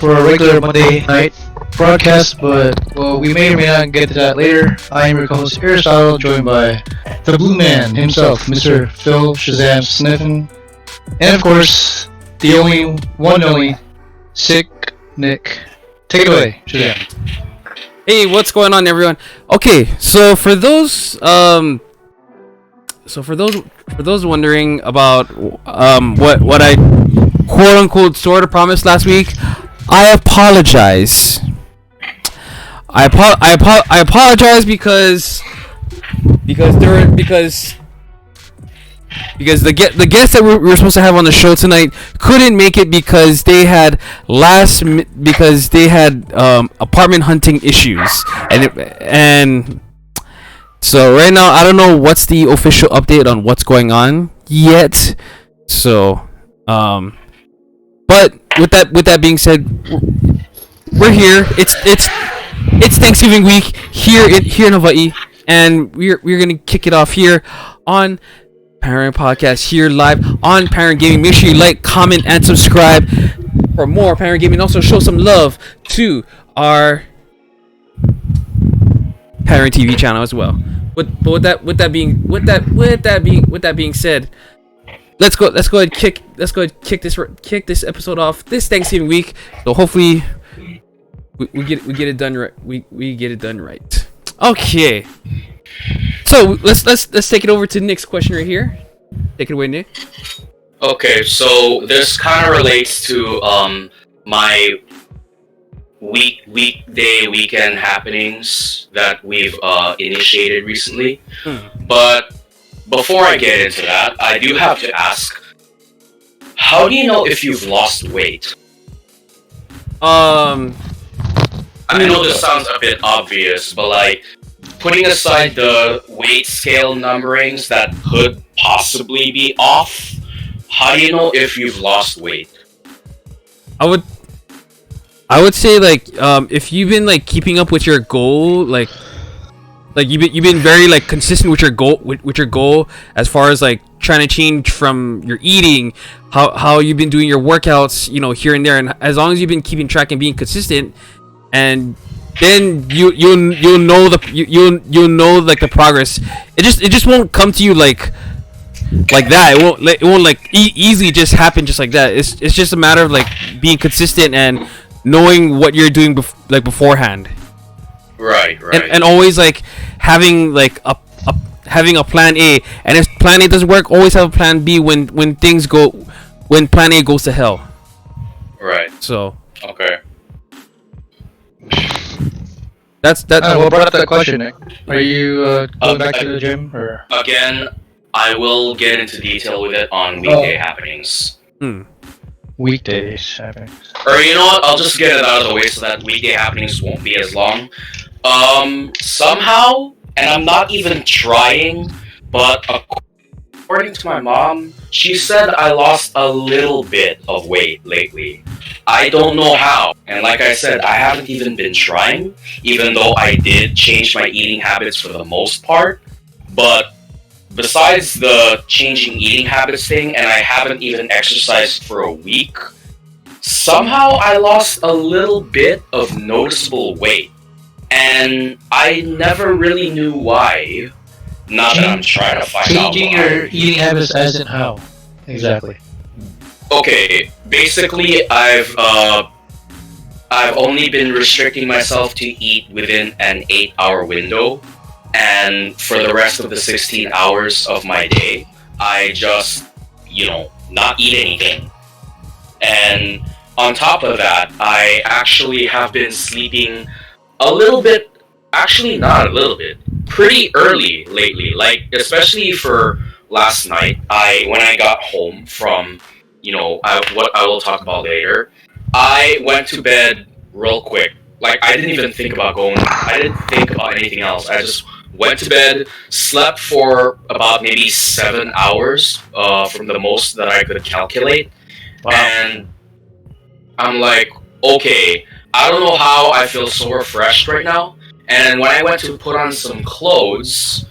for a regular Monday night broadcast, but well, we may or may not get to that later. I am your host Aristotle, joined by the Blue Man himself, Mr. Phil Shazam Sniffin, and of course the only one and only Sick Nick. Take it away, Shazam. Hey, what's going on, everyone? Okay, so for those wondering about what I quote unquote sort of promised last week, I apologize. I apologize because the guests that we were supposed to have on the show tonight couldn't make it because they had apartment hunting issues, and so right now I don't know what's the official update on what's going on yet. So but with that being said, we're here. It's Thanksgiving week here in Hawaii, and we're gonna kick it off here on Panoramic Podcast, here live on Panoramic Gaming. Make sure you like, comment, and subscribe for more Panoramic Gaming. Also, show some love to our Panoramic TV channel as well. But with that being said, let's go ahead kick this episode off this Thanksgiving week. So hopefully we get it done right. We get it done right. Okay. So let's take it over to Nick's question right here. Take it away, Nick. Okay, so this kind of relates to my weekend happenings that we've initiated recently. But before I get into that, I do have to ask, how do you know if you've lost weight? I know this sounds a bit obvious, but like, putting aside the weight scale numberings that could possibly be off, how do you know if you've lost weight? I would say like if you've been like keeping up with your goal, like you've been very like consistent with your goal with your goal as far as like trying to change from your eating, how you've been doing your workouts, you know, here and there, and as long as you've been keeping track and being consistent, and then you'll know like the progress. It just won't come to you like that. It won't like easily just happen just like that. It's just a matter of like being consistent and knowing what you're doing beforehand. Right. And always like having like having a plan A, and if plan A doesn't work, always have a plan B when plan A goes to hell. Right. So okay. That's what brought up that question, Nick. Are you going back to the gym or? Again, I will get into detail with it on weekday happenings. Weekdays happenings. Or you know what? I'll just get it out of the way so that weekday happenings won't be as long. Somehow, and I'm not even trying, but according to my mom, she said I lost a little bit of weight lately. I don't know how, and like I said, I haven't even been trying, even though I did change my eating habits for the most part. But besides the changing eating habits thing, and I haven't even exercised for a week, somehow I lost a little bit of noticeable weight. And I never really knew why. Not that I'm trying to find out why. Changing your eating habits as in how? Exactly. Okay, basically I've only been restricting myself to eat within an 8-hour window, and for the rest of the 16 hours of my day, I just, not eat anything. And on top of that, I actually have been sleeping a little bit, actually not a little bit, pretty early lately, like especially for last night. When I got home from what I will talk about later, I went to bed real quick. Like, I didn't even think about I didn't think about anything else. I just went to bed, slept for about maybe 7 hours, from the most that I could calculate. Wow. And I'm like, okay, I don't know how I feel so refreshed right now. And when I went to put on some clothes,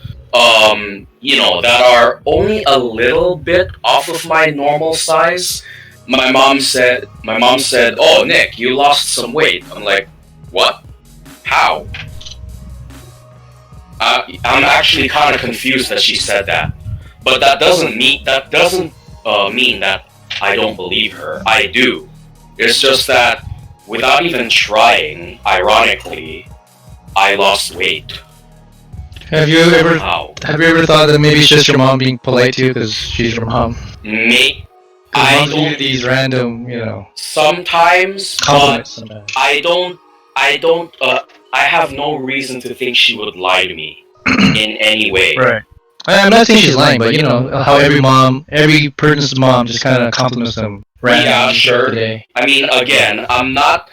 that are only a little bit off of my normal size, my mom said, "Oh, Nick, you lost some weight." I'm like, "What? How?" I'm actually kind of confused that she said that, but that doesn't mean that I don't believe her. I do. It's just that without even trying, ironically, I lost weight. Have you ever How? thought that maybe it's just your mom being polite to you because she's your mom? Mate, 'Cause I moms give you don't. these random, Sometimes, but compliments sometimes. I don't. I don't. I have no reason to think she would lie to me in any way. Right. I'm not saying she's lying, but you know how every person's mom just kind of compliments them randomly Yeah, throughout sure. the day. I mean, again, I'm not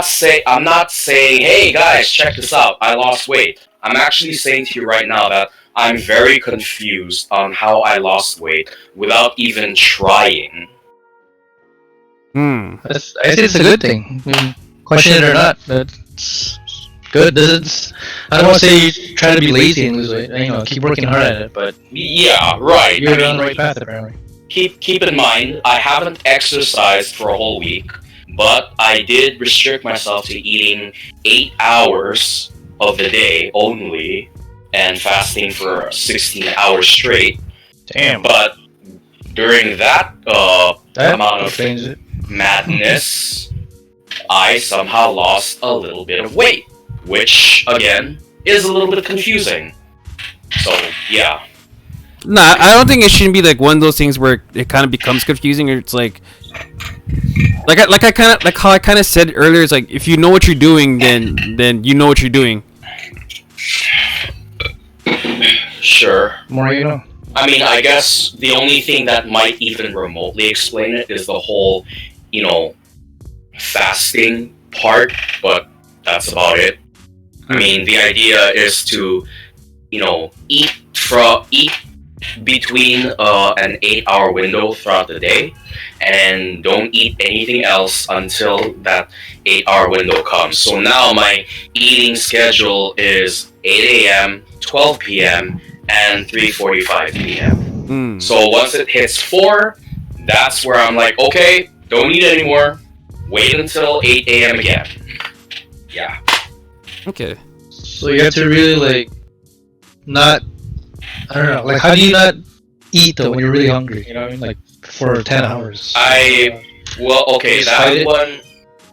saying, hey guys, check this out. I lost weight. I'm actually saying to you right now that I'm very confused on how I lost weight without even trying. I say it's a good thing. I mean, question it or not, that's good. I don't want to say try to be lazy and lose weight. You know, keep working hard at it, but Yeah, right. you're on the right path apparently. Keep in mind, I haven't exercised for a whole week, but I did restrict myself to eating 8 hours of the day only, and fasting for 16 hours straight. Damn. But during that That amount of explains it. madness, I somehow lost a little bit of weight, which again is a little bit confusing. So yeah. Nah, I don't think it shouldn't be like one of those things where it kind of becomes confusing, or it's like how I kind of said earlier. It's like if you know what you're doing, then you know what you're doing. Sure. More you know. I mean, I guess the only thing that might even remotely explain it is the whole, fasting part, but that's about it. I mean, the idea is to, eat between an 8-hour window throughout the day, and don't eat anything else until that 8-hour window comes. So now my eating schedule is 8 a.m., 12 p.m., and 3:45 p.m. So once it hits 4, that's where I'm like, okay, don't eat anymore. Wait until 8 a.m. again. Yeah. Okay. So you have to really not. I don't know. Like, how do you not eat though when you're really hungry? You know what I mean? Like for 10 hours. Okay, Just fight that it? one,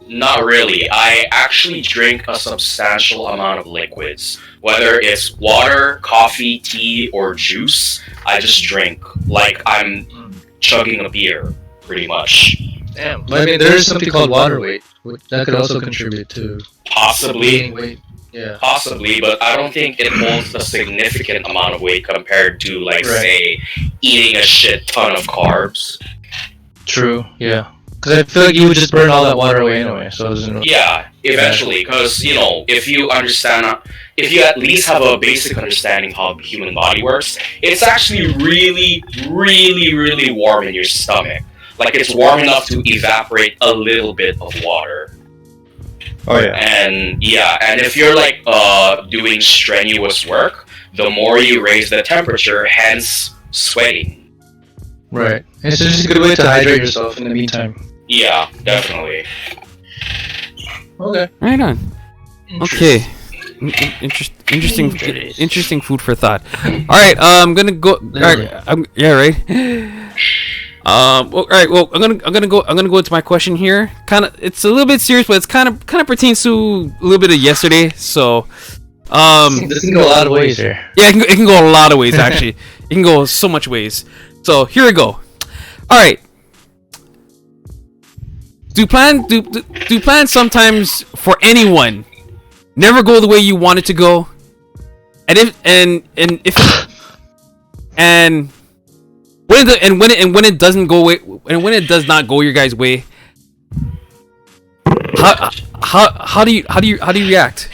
not really. I actually drink a substantial amount of liquids. Whether it's water, coffee, tea, or juice, I just drink like I'm chugging a beer, pretty much. Damn. But I mean, there is something called water weight. That could also contribute to Possibly, gaining weight. Yeah. possibly, but I don't think it holds a significant amount of weight compared to, Right. say, eating a shit ton of carbs. True. Yeah. Because I feel like you would just burn all that water away anyway. So it doesn't really. Yeah, eventually, because if you at least have a basic understanding how the human body works, it's actually really, really, really warm in your stomach. Like it's warm enough to evaporate a little bit of water. Oh yeah. And if you're doing strenuous work, the more you raise the temperature, hence sweating. Right. And it's just a good way to hydrate yourself in the meantime. Yeah, definitely. Okay. Right on. Okay. Interesting food for thought. All right. I'm gonna go. All right. Yeah. Right. All right. Well, I'm gonna go into my question here. It's a little bit serious, but it's kind of pertains to a little bit of yesterday. So, This can go a lot of ways here. yeah, it can go a lot of ways actually. It can go so much ways. So here we go. All right. Do plans sometimes for anyone never go the way you want it to go? And when it doesn't go way, and when it does not go your guys' way, how do you react?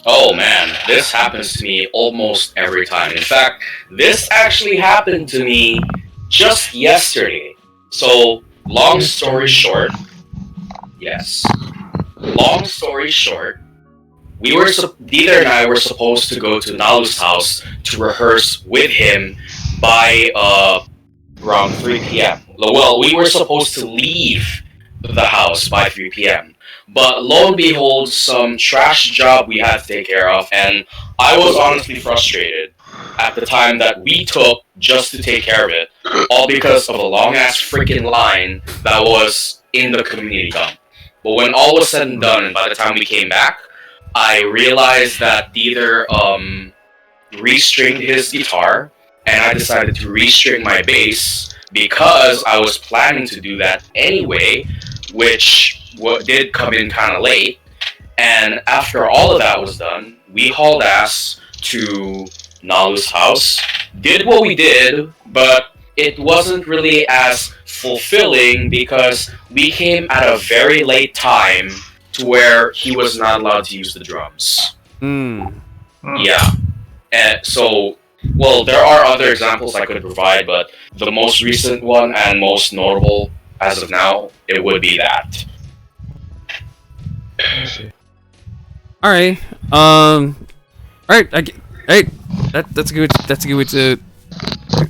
Oh man, this happens to me almost every time. In fact, this actually happened to me just yesterday. So, long story short, Dieter and I were supposed to go to Nalu's house to rehearse with him by around 3 p.m. well, we were supposed to leave the house by 3 p.m. But lo and behold, some trash job we had to take care of, and I was honestly frustrated at the time that we took just to take care of it, all because of a long ass freaking line that was in the community dump. But when all was said and done, and by the time we came back, I realized that Deether restringed his guitar, and I decided to restring my bass because I was planning to do that anyway, which did come in kind of late. And after all of that was done, we hauled ass to Nalu's house, did what we did, but it wasn't really as fulfilling because we came at a very late time to where he was not allowed to use the drums. Yeah. And so, well, there are other examples I could provide, but the most recent one and most notable as of now, it would be that. Alright. Alright. That's a good. That's a good way to.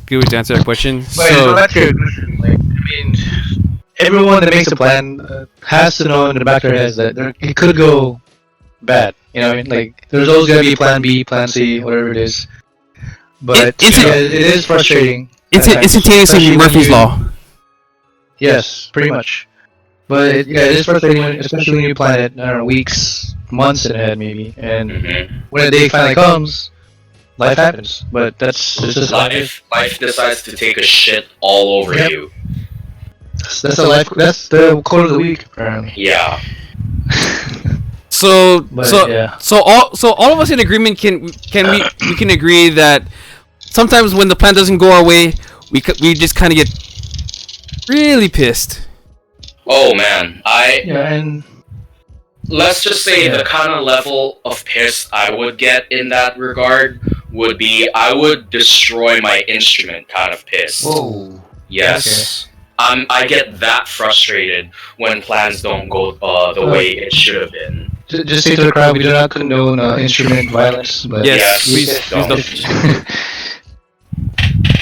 Good way to answer that question. But so back to your question, like, I mean, everyone that makes a plan has to know in the back of their heads that it could go bad. You know what I mean? Like, there's always gonna be plan B, plan C, whatever it is. But it is frustrating. It's instantaneously Murphy's Law. Yes, pretty much. But it is frustrating, especially when you plan it, I don't know, weeks, months ahead maybe. And when the day finally comes, life happens. But it's just life. Life decides to take a shit all over you. That's the quote of the week, apparently. Yeah. So all of us in agreement can agree that sometimes when the plan doesn't go our way, we just kind of get really pissed. Oh man, and let's just say the kind of level of pissed I would get in that regard would be I would destroy my instrument kind of pissed. Whoa. Yes. Okay. I get that frustrated when plans don't go the way it should have been. Just say to the crowd, we do not condone instrument violence. But yes, please don't.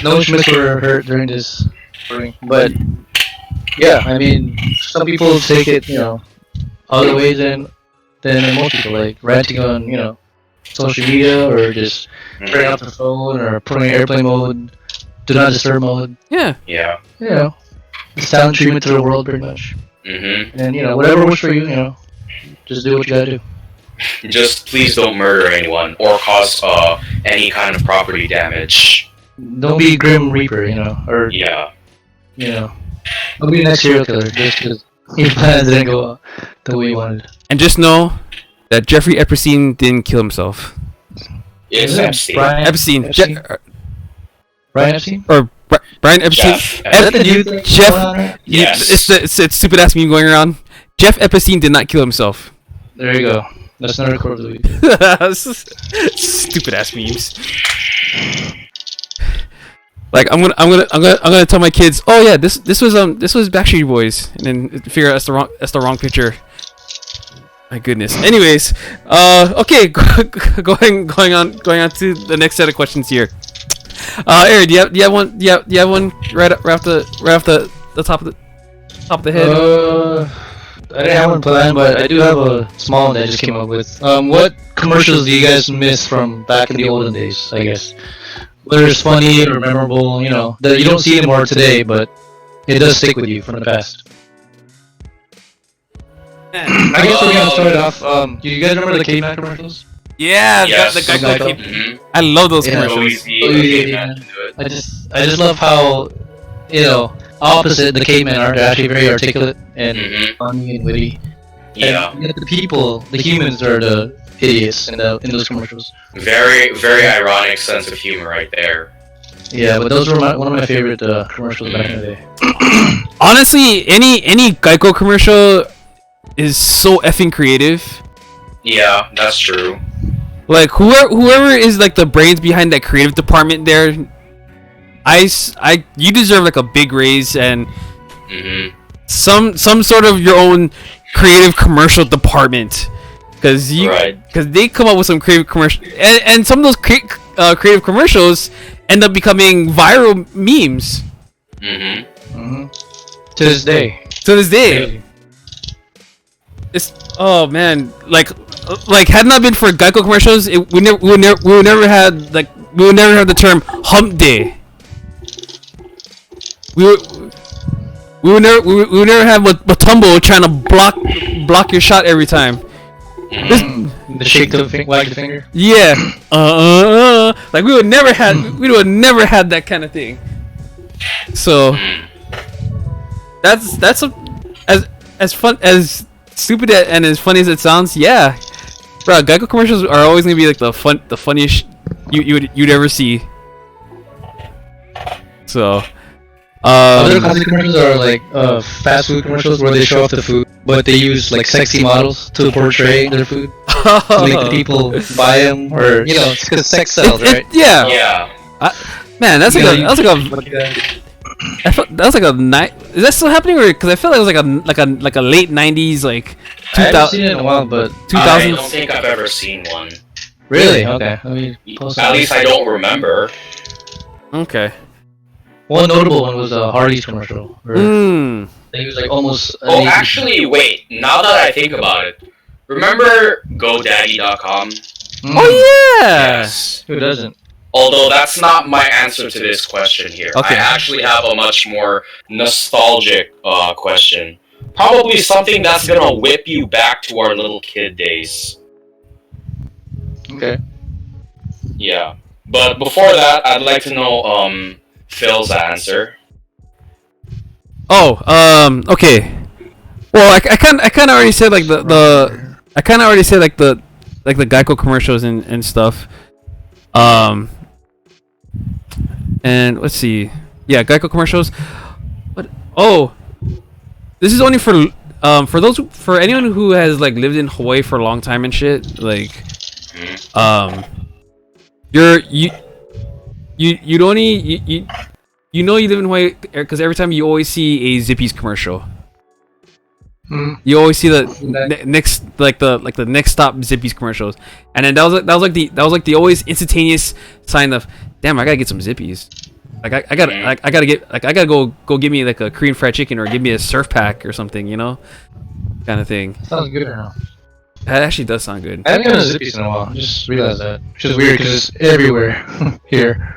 No instruments were hurt during this recording. But yeah, I mean, some people take it, other ways than most people, like ranting on, social media or just turning off the phone or putting airplane mode, do not disturb mode. Yeah. Yeah. The silent treatment to the world, pretty much. And whatever works for you, just do what you gotta do. Just please don't murder anyone or cause any kind of property damage. Don't be Grim Reaper, or don't be the next serial killer just because your plans didn't go the way you wanted. And just know that Jeffrey Epstein didn't kill himself. It's Epstein. Brian Epstein. Brian Epstein? Or Brian Epstein? Jeff. Yes. It's stupid ass meme going around. Jeff Epstein did not kill himself. There you go. That's another quote of the week. Stupid ass memes. Like I'm gonna tell my kids, oh yeah, this was Backstreet Boys, and then figure out that's the wrong picture. My goodness. Anyways, okay, going on to the next set of questions here. Aaron, do you have one right off the top of the head? I didn't have one planned, but I do have a small one that I just came up with. What commercials do you guys miss from back in the olden days, I guess? Whether it's funny or memorable, that you don't see anymore today, but it does stick with you from the past. I guess we're gonna start off. Do you guys remember the caveman commercials? Yeah, yes. the Geico. I love those commercials. I just love how, opposite the cavemen are. They're actually very articulate and funny and witty. Yeah. And the people, the humans, are the idiots in those commercials. Very, very ironic sense of humor right there. Yeah, but those were one of my favorite commercials back in the day. Honestly, any Geico commercial is so effing creative. Yeah, that's true. Like whoever is like the brains behind that creative department there, you deserve like a big raise and some sort of your own creative commercial department, because they come up with some creative commercial and some of those creative commercials end up becoming viral memes. To this day. To this day. It's man, like had not been for Geico commercials, we would never have the term hump day. We would never have Matumbo trying to block your shot every time. The shake to wag the finger. Yeah. Like we would never had that kind of thing. So that's as fun as stupid and as funny as it sounds. Yeah, bro. Geico commercials are always gonna be like the funniest you'd ever see. So. Other classic commercials are like fast food commercials where they show off the food, but they use like sexy models to portray their food to make the people buy them, or it's because sex sells, right? Yeah. Yeah. Man, that's like a night. Is that still happening, or because I feel like it was like a late '90s, like 2000. I haven't seen it in a while, but 2000s. I don't think I've ever seen one. Really? Okay. At least I don't remember. Okay. One notable one was a Hardee's commercial. They use like almost. Oh, actually, wait. Now that I think about it, remember GoDaddy.com? Oh yeah. Yes. Who doesn't? Although that's not my answer to this question here. Okay. I actually have a much more nostalgic question. Probably something that's gonna whip you back to our little kid days. Okay. Yeah. But before that, I'd like to know Phil's answer. Oh, okay. Well, I kind of already said like the Geico commercials and stuff. And let's see. Yeah, Geico commercials. But this is only for anyone who has like lived in Hawaii for a long time and shit. Like, you know you live in Hawaii because every time you always see a Zippy's commercial. You always see the next the next stop Zippy's commercials, and then that was like the always instantaneous sign of, damn, I gotta get some Zippies. Like I gotta go get me like a Korean fried chicken or give me a surf pack or something, kind of thing. Sounds good or no? That actually does sound good. I haven't gone to Zippies in a while. I just realized that, which is weird because it's everywhere here.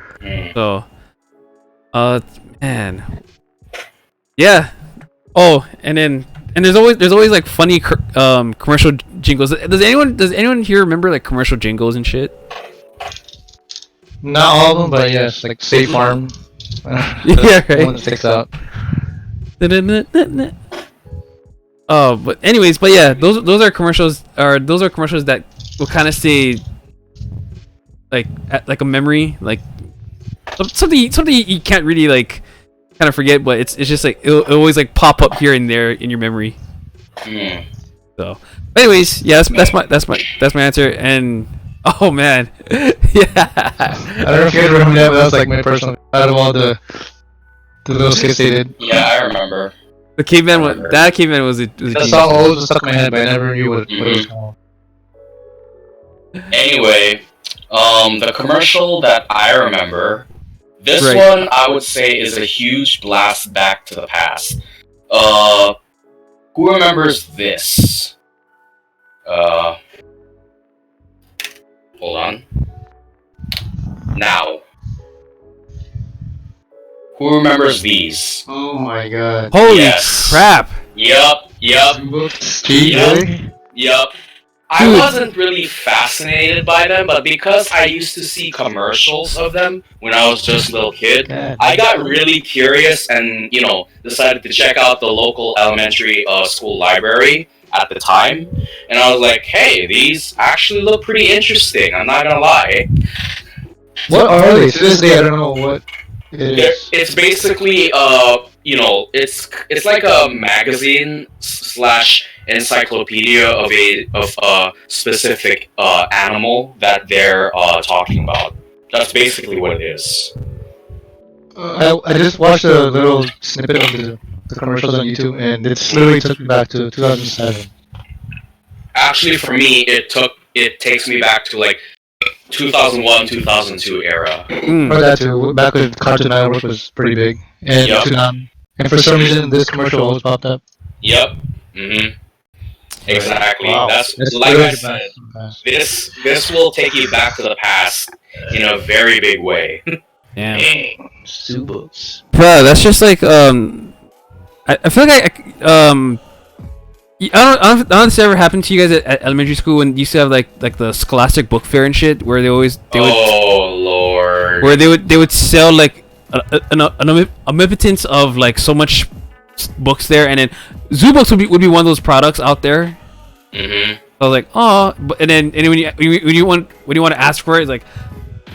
So, man, yeah. Oh, and there's always like funny commercial jingles. Does anyone here remember like commercial jingles and shit? Not all of them, but yes, like State Farm. Yeah, right. One that sticks out. Oh, but anyways, but yeah, those are commercials that will kind of stay like a memory, like something you can't really like kind of forget, but it's just like it'll always like pop up here and there in your memory. So, anyways, yeah, that's my answer. And oh man, yeah. I don't know if you guys remember that, but that was like my personal out of all the little skits they did. Yeah, I remember. The caveman one. That caveman was a That song always stuck in my head, but I never knew what it was called. Anyway, the commercial that I remember, this Right. one I would say is a huge blast back to the past. Who remembers this? Hold on. Now. Who remembers these? Oh my god. Holy Yes. crap! Yup. Street Boy? Yup. I Dude. wasn't really fascinated by them, but because I used to see commercials of them when I was just a little kid, God. I got really curious and, decided to check out the local elementary school library at the time. And I was like, hey, these actually look pretty interesting, I'm not gonna lie. What are they? To this day, I don't know what it is. It's basically, it's like a magazine slash encyclopedia of a specific animal that they're talking about. That's basically what it is. I just watched a little snippet of the commercials on YouTube, and it literally took me back to 2007. Actually, for me, it takes me back to like 2001, 2002 era. Or that too, back when Cartoon Network was pretty big, and Yup. Toonami. And for some reason, this commercial always popped up. Yep. Mm-hmm. Exactly. Wow. That's That's like really I the said. best. This will take you back to the past in a very big way. Damn. Dang. Subos. Bro, that's just like I feel like I don't know if this ever happened to you guys at elementary school when you used to have like the Scholastic Book Fair and shit where they would Oh Lord. where they would sell like an omnipotence of like so much books there, and then Zoo Books would be one of those products out there. Mm-hmm. I was like, oh, and then when you want to ask for it, it's like,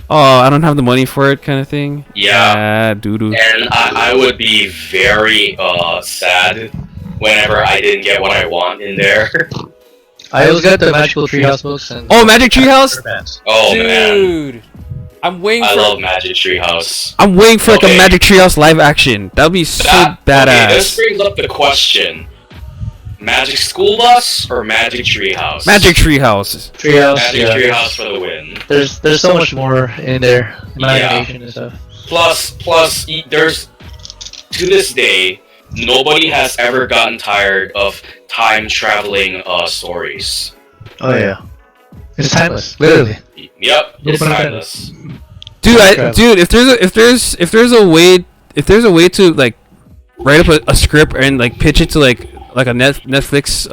oh, I don't have the money for it, kind of thing. Yeah. Doo-doo. And I would be very sad whenever I didn't get what I want in there. I always got the Magical Treehouse books and. Oh, Magic Treehouse, Oh man, dude. I'm waiting I for. love Magic Treehouse. I'm waiting for like a Okay. Magic Treehouse live action. That'd be so Okay, this badass. brings up the question: Magic School Bus or Magic Treehouse? Magic Treehouse. Treehouse. Magic Yeah. Treehouse for the win. There's so much more in there, imagination and stuff. Plus, there's to this day nobody has ever gotten tired of time traveling stories. Oh yeah, it's timeless, literally. Yep, it's Open up. timeless. Dude, if there's a way to like write up a script and like pitch it to like a Netflix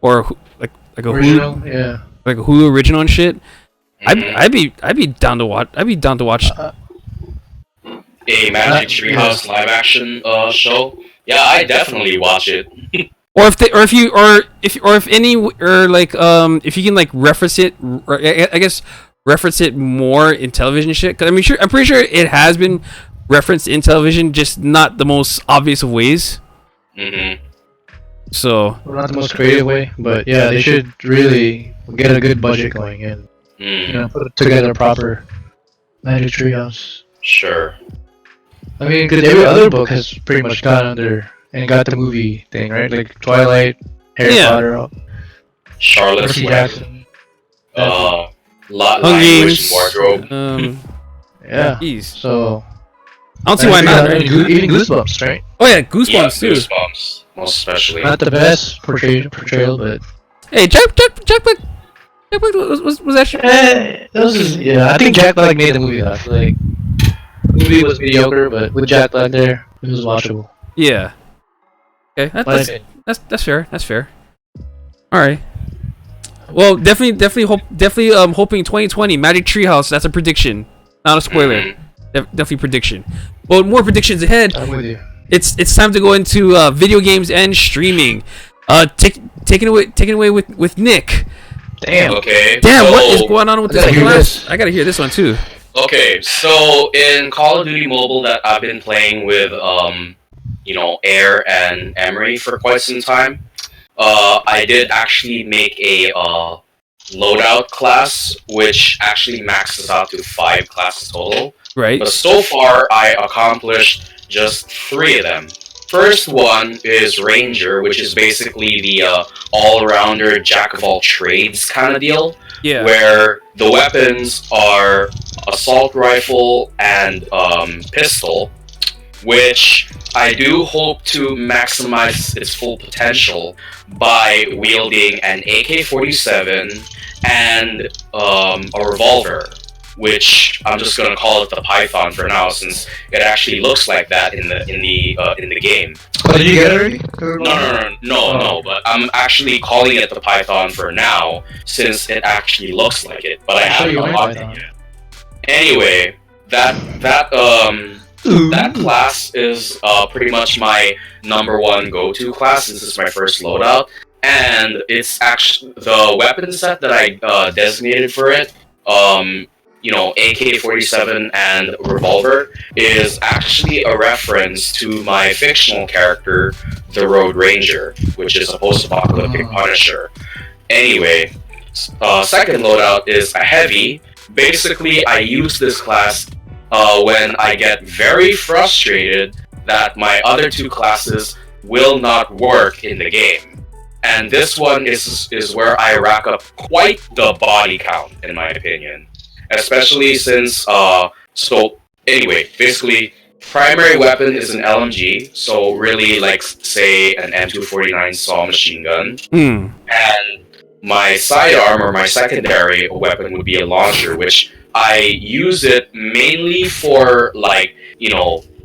or like a Hulu, Original, yeah. like a Hulu original and shit, Mhm. I'd be down to watch. I'd be down to watch. A Magic Treehouse live action show. Yeah, I definitely watch it. Or if you can like reference it, or I guess reference it more in television shit. Cause I'm pretty sure it has been referenced in television, just not the most obvious of ways. Mm-hmm. So Well, not the most creative way, but yeah, they should really get a good budget going and put together a proper Magic Treehouse. Sure. I mean, because every other book has pretty much gone under and got the movie thing, right? Like Twilight, Harry Yeah. Potter, Charlotte's Percy Web. Jackson. Hunger Language Games. wardrobe. Yeah. Jeez. So I don't see why not. Even Right? even Goosebumps, right? Oh yeah, Goosebumps Yeah, too. Goosebumps, most especially. Not the best portrayal, but Hey, Jack Black was actually. I think Jack Black made the movie. Like, the movie was mediocre, but with Jack Black there, it was watchable. Yeah. Okay, My that's opinion. that's fair. That's fair. All right. Well, definitely hoping 2020 Magic Treehouse. That's a prediction, not a spoiler. Mhm. Definitely prediction. Well, more predictions ahead. I'm with you. It's time to go into video games and streaming. Taking away with Nick. Damn. Okay. Damn, so, what is going on with I this gotta hear class? this. I gotta hear this one too. Okay, so in Call of Duty Mobile that I've been playing with, Air and Emery for quite some time, I did actually make a loadout class, which actually maxes out to 5 classes total. Right. But so far, I accomplished just 3 of them. First one is Ranger, which is basically the all-rounder, jack-of-all-trades kind of deal, Yeah. where the weapons are assault rifle and pistol, which I do hope to maximize its full potential by wielding an AK-47 and a revolver, which I'm just gonna call it the Python for now, since it actually looks like that in the game. Oh, did you get it already? No. But I'm actually calling it the Python for now, since it actually looks like it. But I haven't you went unlocked it Python. yet. Anyway, that class is pretty much my number 1 go-to class, since it's my first loadout, and it's actually the weapon set that I designated for it. AK-47 and revolver is actually a reference to my fictional character, the Road Ranger, which is a post-apocalyptic Punisher. Anyway, second loadout is a heavy. Basically, I use this class when I get very frustrated that my other 2 classes will not work in the game. And this one is where I rack up quite the body count, in my opinion. Especially since, basically, primary weapon is an LMG, so really like say an M249 saw machine gun, and my sidearm or my secondary weapon would be a launcher, which I use it mainly for like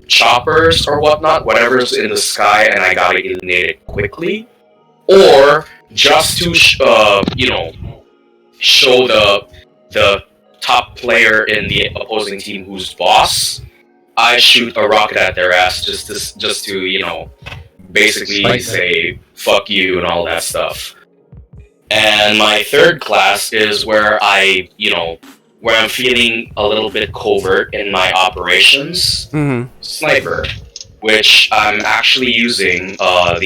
choppers or whatnot, whatever's in the sky, and I gotta eliminate it quickly, or just to show the top player in the opposing team who's boss. I shoot a rocket at their ass just to basically say fuck you and all that stuff. And my third class is where where I'm feeling a little bit covert in my operations. Sniper, which I'm actually using I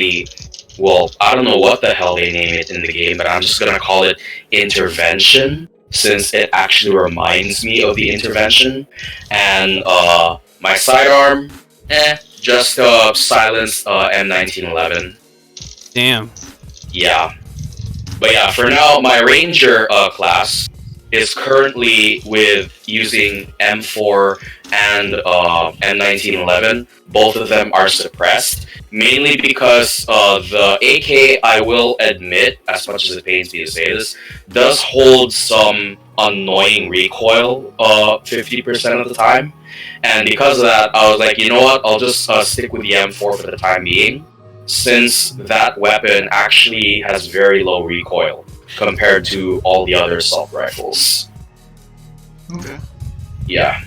don't know what the hell they name it in the game, but I'm just gonna call it intervention, since it actually reminds me of the intervention. And my sidearm, just silenced M1911. Damn. Yeah. But yeah, for now, my Ranger class is currently with using M4 and M1911. Both of them are suppressed, mainly because the AK, I will admit, as much as it pains me to say this, does hold some annoying recoil 50% of the time. And because of that, I was like, you know what, I'll just stick with the M4 for the time being, since that weapon actually has very low recoil compared to all the other assault rifles. Okay. Yeah.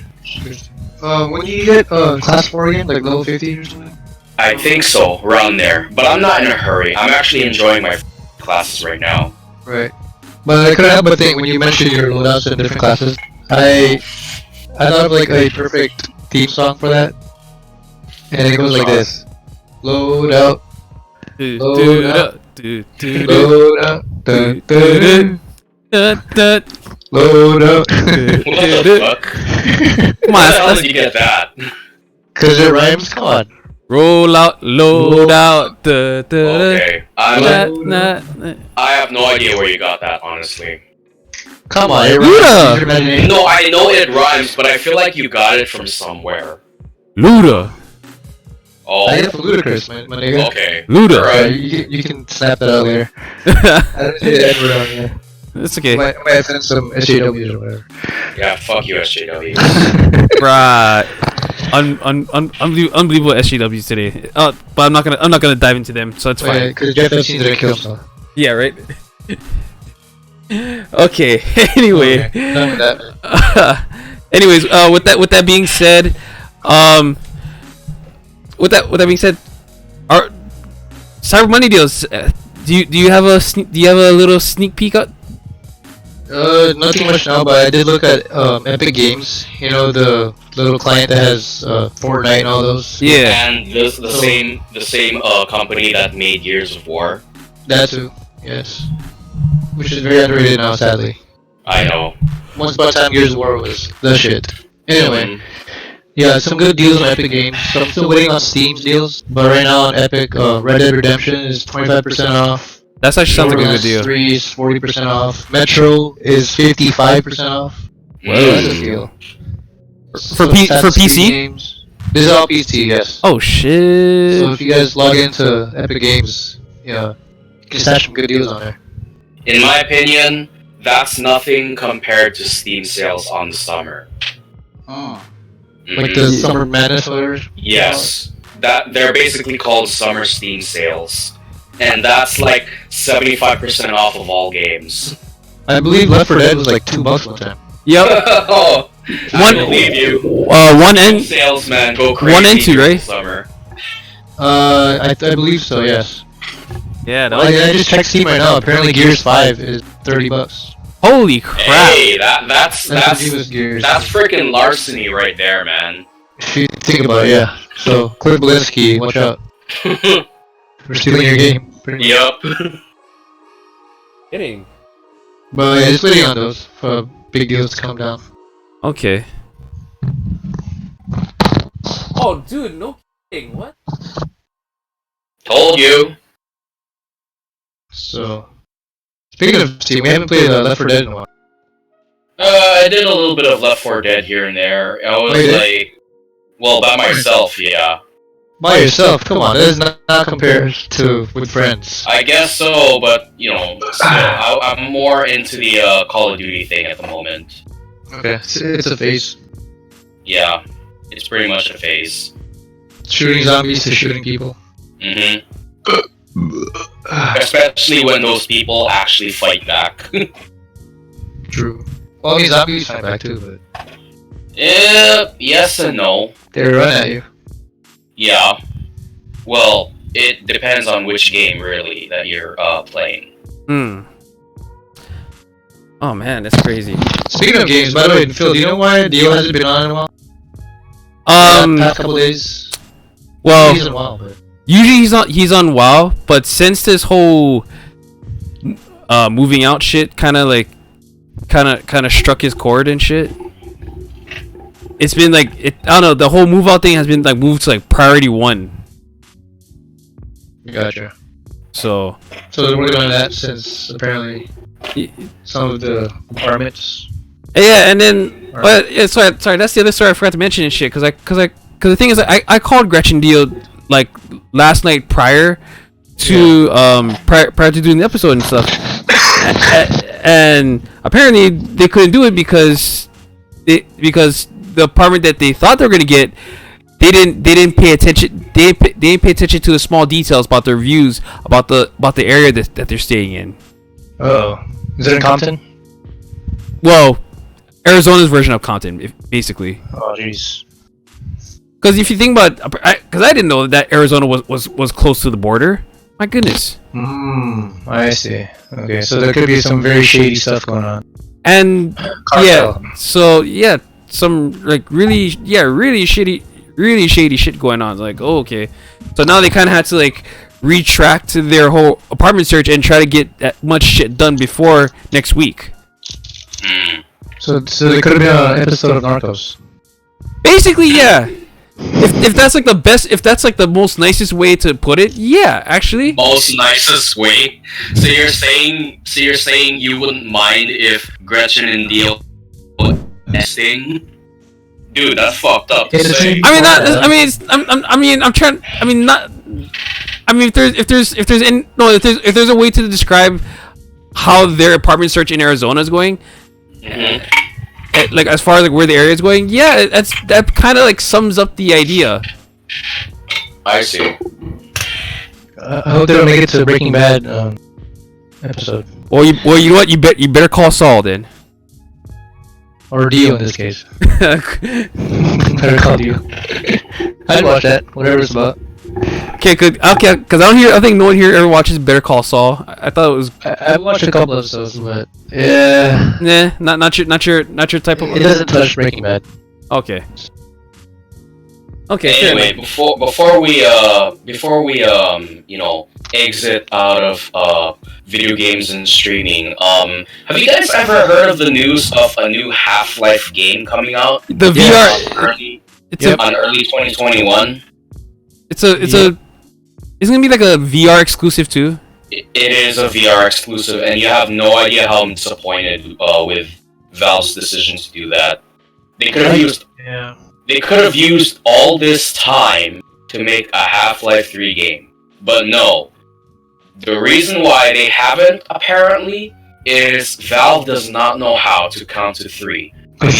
When you get class 4 again, like level 50 or something? I think so, around there. But I'm not in a hurry. I'm actually enjoying my classes right now. Right. But I couldn't help but think when you mentioned your loadouts in different classes, I thought of like a perfect theme song for that. And it goes like this. Load out. Load out. Load out. Load out. What the fuck? Come How on, the hell did you get that? Cause it rhymes, come on. roll out, load out. Okay. I I have no idea where you got that, honestly. Come on, it Luda! rhymes. No, I know it rhymes, but I feel like you got it from somewhere. Luda. Oh, I get it from Ludacris, my nigga. okay. Luda. Alright. You can snap that out later. I don't see the Edward on here. It's okay. I might send some SJWs or whatever. Yeah, fuck you, SJW. Right. Unbelievable SJWs today. But I'm not gonna dive into them, so it's fine. Because Jeff Epstein's gonna kill himself. Yeah, right. Okay. Anyway. Okay, done with that. Anyways, with that being said, our Cyber Money deals. Do you have a little sneak peek at? Nothing much now, but I did look at Epic Games. You know, the little client that has Fortnite and all those. Yeah. And the same company that made Gears of War. That too. Yes. Which is very underrated now, sadly. I know. Once upon a time, Gears of War was the shit. Anyway. Yeah, some good deals on Epic Games. So I'm still waiting on Steam's deals, but right now on Epic, Red Dead Redemption is 25% off. That's actually sounds like a good Borderlands deal. 3 is 40% off. Metro is 55% off. Whoa. That's a deal. For PC? Games. This is all PC, yes. Oh shit. So if you guys log into Epic Games, yeah, you can stash some good deals on there. In my opinion, that's nothing compared to Steam sales on the summer. Oh. Like the Summer Madness or whatever? Yes. That they're basically called summer Steam sales. And that's like 75% off of all games. I believe Left 4 Dead was like $2 one time. Yep. Oh, I believe you. One and Salesman go crazy. 1 and 2, during right? Summer. I believe so, yes. Yeah. That Well, was, I just checked Steam right now. Apparently Gears 5 is $30. holy crap. Hey, that's the newest Gears. that's freaking larceny right there, man. If you think about it, yeah. So, Cliff Blinsky, watch out. We're stealing your game. Pretty much. Yup. Kidding. But yeah, just waiting on those for big deals to come down. Okay. Oh, dude, no kidding. What? Told you. So, speaking of Steam, we haven't played Left 4 Dead in a while. I did a little bit of Left 4 Dead here and there. I was Oh, you did? like, Well, by myself, yeah. By yourself? Come on, that is not compared to with friends. I guess so, but still, I'm more into the Call of Duty thing at the moment. Okay, it's a phase. Yeah, it's pretty much a phase. Shooting zombies to shooting people. Mm-hmm. Especially when those people actually fight back. True. Well, I mean, zombies fight back too, but Yes and no. they run at you. Yeah. Well, it depends on which game really that you're playing. Hmm. Oh man, that's crazy. Speaking of games, by the way, Phil, do you know why Dio hasn't been on in a while? Past couple days. Well, He's in a while, but usually he's on WoW, but since this whole moving out shit kind of struck his chord and shit, it's been like I don't know, the whole move out thing has been like moved to like priority 1. gotcha. So they're working on that since apparently some of the apartments. yeah, and then but yeah, sorry, that's the other story I forgot to mention and shit, cause the thing is, I called Gretchen Dio like last night prior to prior to doing the episode and stuff, and apparently they couldn't do it because the apartment that they thought they were gonna get, they didn't pay attention. They didn't pay attention to the small details about the reviews about the area that they're staying in. Oh, is it in Compton? Well, Arizona's version of Compton, basically. Oh, jeez. Because if you think about, because I didn't know that Arizona was close to the border. My goodness. I see. Okay, so there could be some very shady stuff going on. And Cartel. some like really shady shit going on. Like, oh, okay. So now they kind of had to like retract to their whole apartment search and try to get that much shit done before next week. So they could have been on an episode of Narcos. Basically, yeah. If that's like the best, if that's like the most nicest way to put it, yeah, actually. Most nicest way. So you're saying you wouldn't mind if Gretchen and Dio nesting? Dude, that's fucked up. To say. I mean, not. I mean, I'm trying. I mean, not. I mean, if there's a way to describe how their apartment search in Arizona is going, like as far as like where the area is going, yeah, that kind of like sums up the idea. I see. I hope they don't make it to the Breaking Bad episode. Well, you know what? You better call Saul then. Or Dio in this case. Better call Dio. I'd watch that, whatever it's about. Okay, because I think no one here ever watches Better Call Saul. I thought it was. I watched a couple episodes, but yeah. Nah, not your type of. It doesn't touch Breaking Bad. Okay. Okay. Anyway, before we exit out of video games and streaming, have you guys ever heard of the news of a new Half-Life game coming out? The VR. On early 2021. It's gonna be like a VR exclusive too. It is a VR exclusive, and you have no idea how I'm disappointed with Valve's decision to do that. They could have used all this time to make a Half-Life 3 game, but no. The reason why they haven't, apparently, is Valve does not know how to count to 3. 1,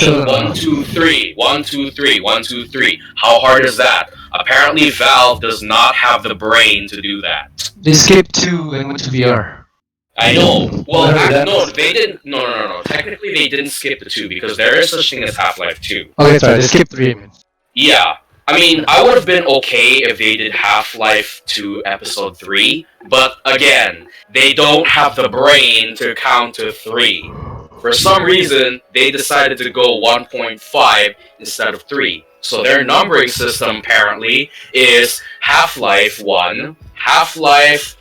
2, 3, 1, 2, 3, 1, 2, 3. How hard is that? Apparently, Valve does not have the brain to do that. They skipped 2 and went to VR. I know. Well, no, they didn't. No. Technically, they didn't skip the 2 because there is such thing as Half-Life 2. Okay, sorry, they skipped 3. Yeah. I mean, I would have been okay if they did Half-Life 2 Episode 3, but again, they don't have the brain to count to 3. For some reason, they decided to go 1.5 instead of 3. So their numbering system apparently is Half-Life 1, Half-Life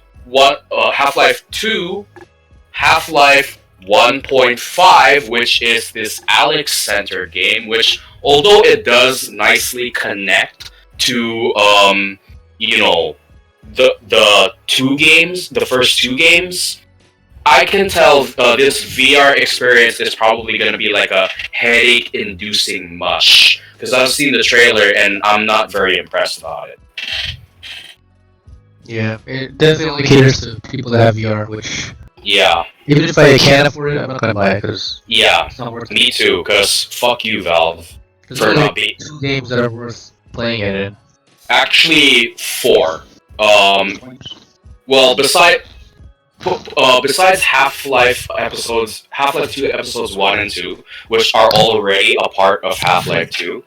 2, Half-Life 1.5, which is this Alex-centered game, which, although it does nicely connect to, the 2 games, the first 2 games, I can tell this VR experience is probably going to be like a headache-inducing mush because I've seen the trailer and I'm not very impressed about it. Yeah, it definitely only caters to people that have VR, which Yeah, even if I can't afford it, I'm not gonna buy it because yeah, it's not worth it. me too. Cause fuck you, Valve, There's for only not being. 2 games that are worth playing it in. Actually, 4. Well, besides Half-Life 2 episodes 1 and 2, which are already a part of Half-Life 2.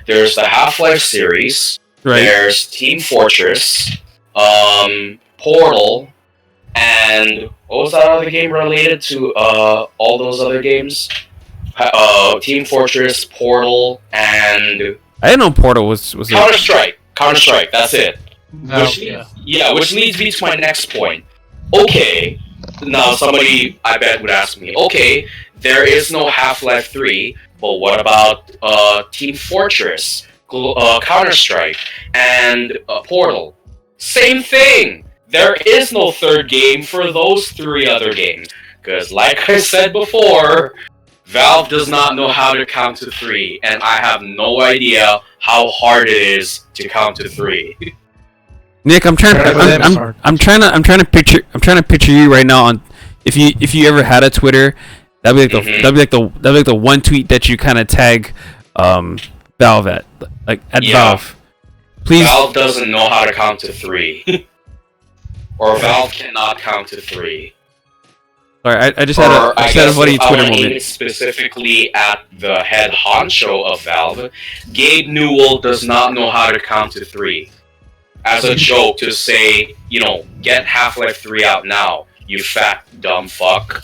There's the Half-Life series. Right. There's Team Fortress, Portal, and what was that other game related to all those other games? Team Fortress, Portal, and I didn't know Portal was Counter-Strike. Counter-Strike, that's it. No, Which leads me to my next point. Okay, now somebody, I bet, would ask me, okay, there is no Half-Life 3, but what about Team Fortress, Counter-Strike, and Portal? Same thing! There is no third game for those 3 other games. Because, like I said before, Valve does not know how to count to 3, and I have no idea how hard it is to count to 3. Nick, I'm trying to picture you right now on if you ever had a Twitter, that'd be like the one tweet that you kind of tag Valve at Valve. Please. Valve doesn't know how to count to 3. Or Valve cannot count to 3. Alright, I just had a funny Twitter moment. Specifically at the head honcho of Valve, Gabe Newell does not know how to count to 3. As a joke to say, get Half-Life 3 out now, you fat dumb fuck.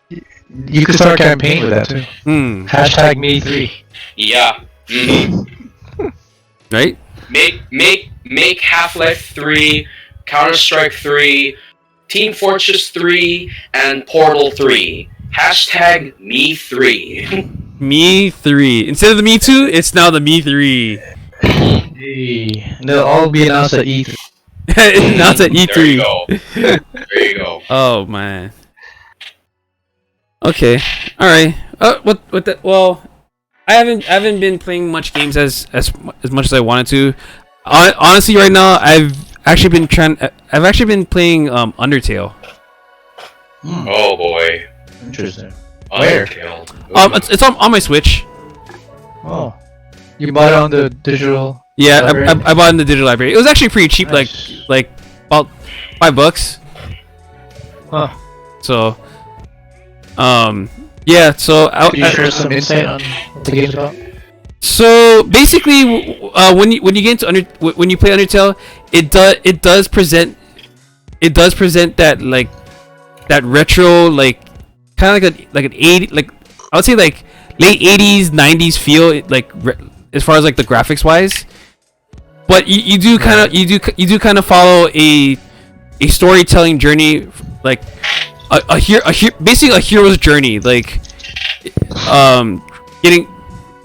You could start a campaign with that too. Hashtag me3. Yeah. Right? Make Half-Life 3, Counter-Strike 3, Team Fortress 3, and Portal 3. Hashtag me3. Me3. Instead of the Me Too, it's now the Me3. Hey. They'll all be announced at E3. Announced at E3. There you go. There you go. Oh man. Okay. All right. What the? Well, I haven't been playing much games as much as I wanted to. Honestly, right now I've actually been playing Undertale. Oh boy. Interesting. Undertale. It's on my Switch. Oh. You bought it on the digital? Yeah, library? I bought it in the digital library. It was actually pretty cheap, Nice. like about $5. Huh. So, yeah. So Can you share some insight on what the game's about? So basically, when you get into when you play Undertale, it does present that that retro kind of like an 80 I would say like late 80s 90s feel as far as the graphics wise, but you do kind of follow a storytelling journey, like basically a hero's journey,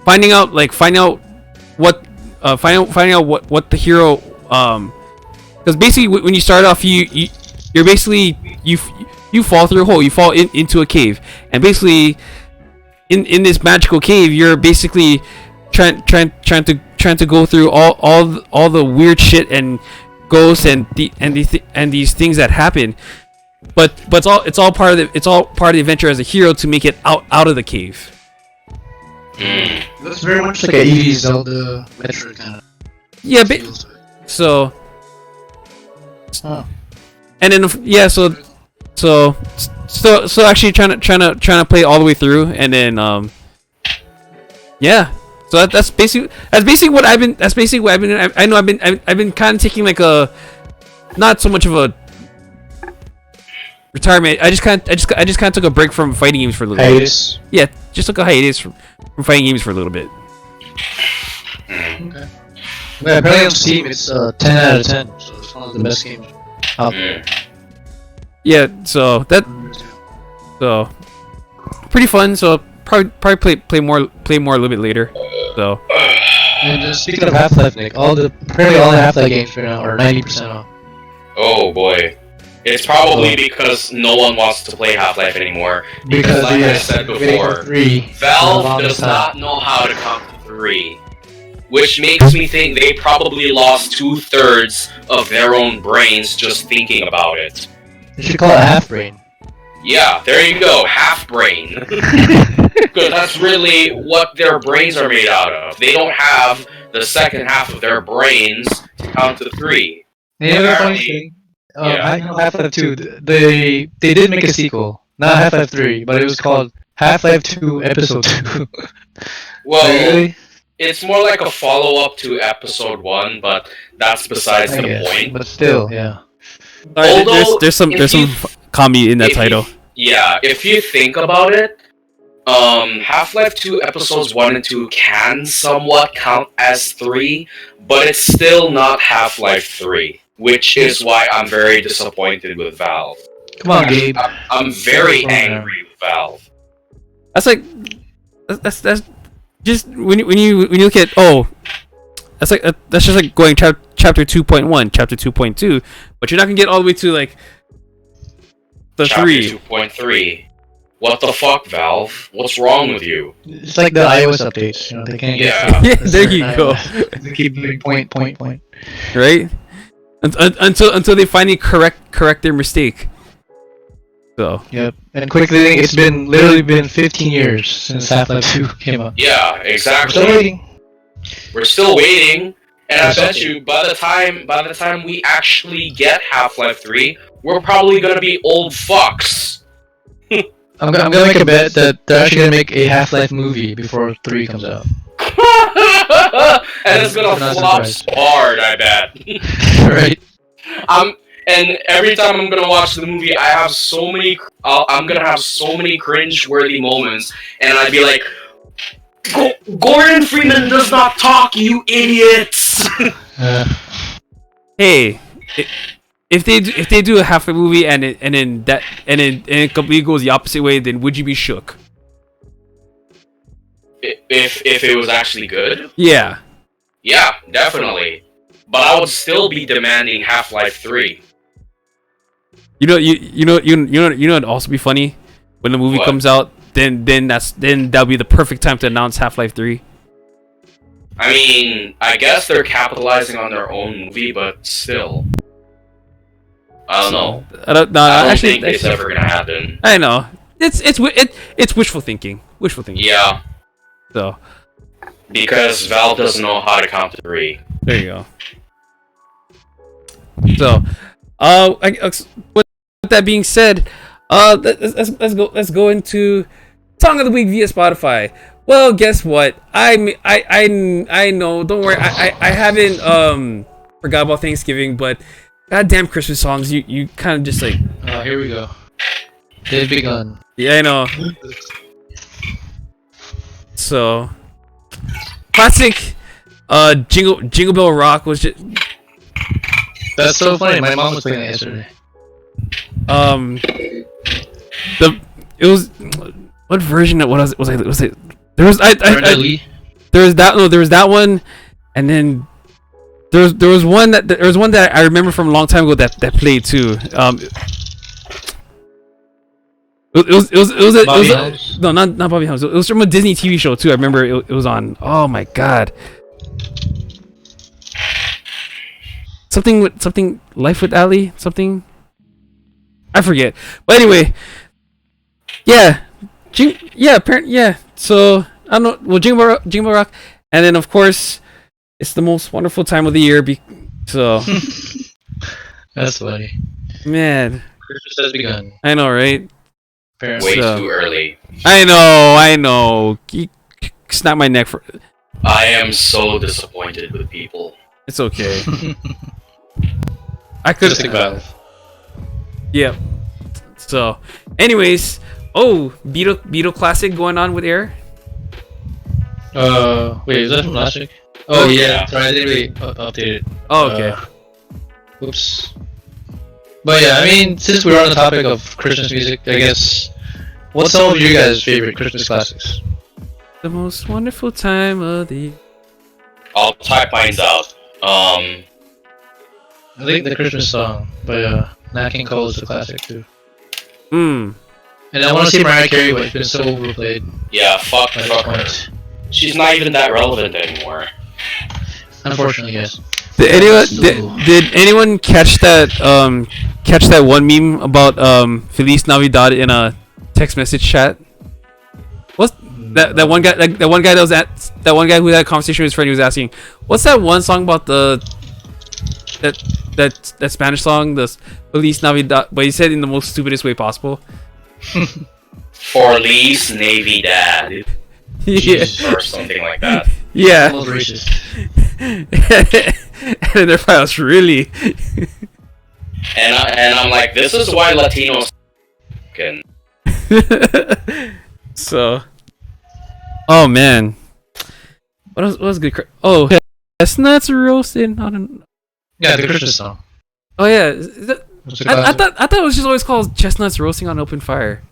finding out what the hero, because basically when you start off you're basically you fall through a hole, you fall into a cave, and basically in this magical cave you're basically trying to go through all the weird shit and ghosts and these things that happen, but it's all part of the adventure as a hero to make it out of the cave. It looks very much like a Eevee Zelda Metroid kind of. Yeah, so. Huh. And then so actually trying to play all the way through, and then yeah. So that's basically what I've been. I know I've been kind of taking not so much of a retirement. I just kind of took a break from fighting games for a little bit. Yeah, just took a hiatus from fighting games for a little bit. Okay. Well, apparently on Steam it's 10 out of 10, so it's one of the best games out there. Yeah, so pretty fun. So probably play more a little bit later. So. And speaking of Half-Life, Nick, apparently all the Half-Life games right now are 90% off. Oh boy. It's probably because no one wants to play Half-Life anymore. Because like I said before, Valve does not know how to count to 3. which makes me think they probably lost 2/3 of their own brains just thinking about it. They should call it half brain. Yeah, there you go, half brain. Because that's really what their brains are made out of. They don't have the second half of their brains to count to 3. You know the funny thing? I know Half-Life 2. They did make a sequel, not Half-Life 3, but it was called Half-Life 2 Episode 2. Well, really? it's more like a follow-up to Episode 1, but that's besides I the guess, point. but still, yeah. Alright, there's some comedy in that title. If you think about it, Half-Life 2 Episodes 1 and 2 can somewhat count as 3, but it's still not Half-Life 3, which is why I'm very disappointed with Valve. Come on, Gabe. I'm very angry with Valve. That's like that's just when you look at that's like that's just like going chapter 2.1, chapter 2.2, but you're not gonna get all the way to like the Chapter 3. 2.3. What the fuck, Valve? What's wrong with you? It's like the iOS updates. You know, they can't get. Yeah, there you go. They keep doing point. Right? Until they finally correct their mistake. So. Yep. And quickly, it's literally been 15 years since Half-Life 2 came out. Yeah, We're exactly. still waiting. We're still waiting, and I bet you by the time we actually get Half-Life 3, we're probably gonna be old fucks. I'm gonna make a bet that they're actually gonna make a Half-Life movie before 3 comes out. And it's gonna flop hard, I bet. Right. And every time I'm gonna watch the movie, I'm gonna have so many cringe-worthy moments, and I'd be like, Gordon Freeman does not talk, you idiots! Hey, if they do a half a movie and it completely goes the opposite way, then would you be shook? If it was actually good? Yeah. Yeah, definitely. But I would still be demanding Half-Life 3. You know it'd also be funny when the movie comes out. Then that'll be the perfect time to announce Half-Life 3. I mean, I guess they're capitalizing on their own movie, but still, I don't know. I don't think it's ever gonna happen. I know it's wishful thinking. Yeah. So because Valve doesn't know how to count to 3. there you go. So, with that being said, let's go into Song of the Week via Spotify. Well, guess what? I know. Don't worry. I haven't forgot about Thanksgiving, but goddamn Christmas songs. You kind of just like. Here we go. They've begun. Yeah, I know. So, classic. Jingle Bell Rock was just. That's so funny. My mom was playing that yesterday. It was what version it was it there was there was that one, and then there was one that I remember from a long time ago that played too. No, not Bobby Helms. It was from a Disney TV show too. I remember it was on. Oh my god. Something Life with Ali, something I forget. But anyway, yeah. So I don't know. Well, Jingle Rock, and then of course, it's the most wonderful time of the year. So that's funny. Man, Christmas has begun. I know, right? Way too early. I know. You snap my neck for. I am so disappointed with people. It's okay. I could. Yep. So, anyways, Beetle Classic going on with Air. Wait, is that from last week? Oh yeah, sorry, I didn't really update it. Oh, okay. Oops. But yeah, I mean, since we're on the topic of Christmas music, I guess, what's some of you guys' favorite Christmas classics? The most wonderful time of the year. I'll type mine out. I think the Christmas song by Nat King Cole is a classic too. And I want to see Mariah Carey, but it's been so overplayed. Yeah, fuck her. She's not even that relevant anymore. Unfortunately, yes. Did anyone catch that one meme about Feliz Navidad in a text message chat? What's that one guy that one guy who had a conversation with his friend? He was asking, "What's that one song about that Spanish song, the Feliz Navidad?" But he said in the most stupidest way possible. Feliz Navidad. Yeah. Or something like that. Yeah. Almost racist. And their files really. And I'm like, this is why Latinos can. So. Oh man. What was good? Chestnuts roasting on an. Yeah, the Christmas song. Oh yeah. Is that, What's it I called? thought it was just always called chestnuts roasting on open fire.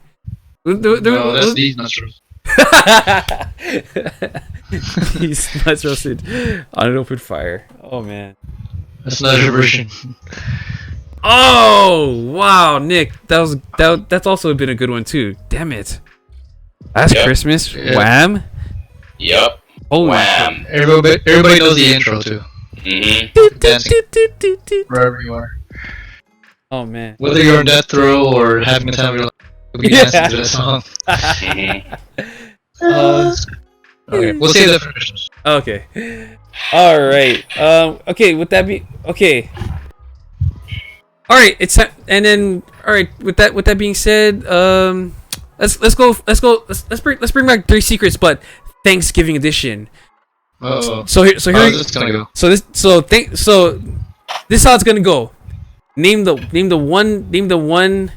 No, that's these nuts roast. These nuts roasted on an open fire. Oh man. That's another version. Oh wow, Nick, that's also been a good one too. Damn it. That's Yep. Christmas. Yeah. Wham. Yep. Holy Wham. Everybody knows the intro too. Mm-hmm. Dancing wherever you are, Oh man. whether you're on death row or having a time of your life, you'll be dancing to that song. Mm-hmm. Okay, we'll save that for Christmas. Okay. All right. Okay. With that be okay. All right. It's and then all right. With that being said, let's bring back Three Secrets, but Thanksgiving edition. Uh-oh. So here How's this gonna go? so this is how it's gonna go. Name the one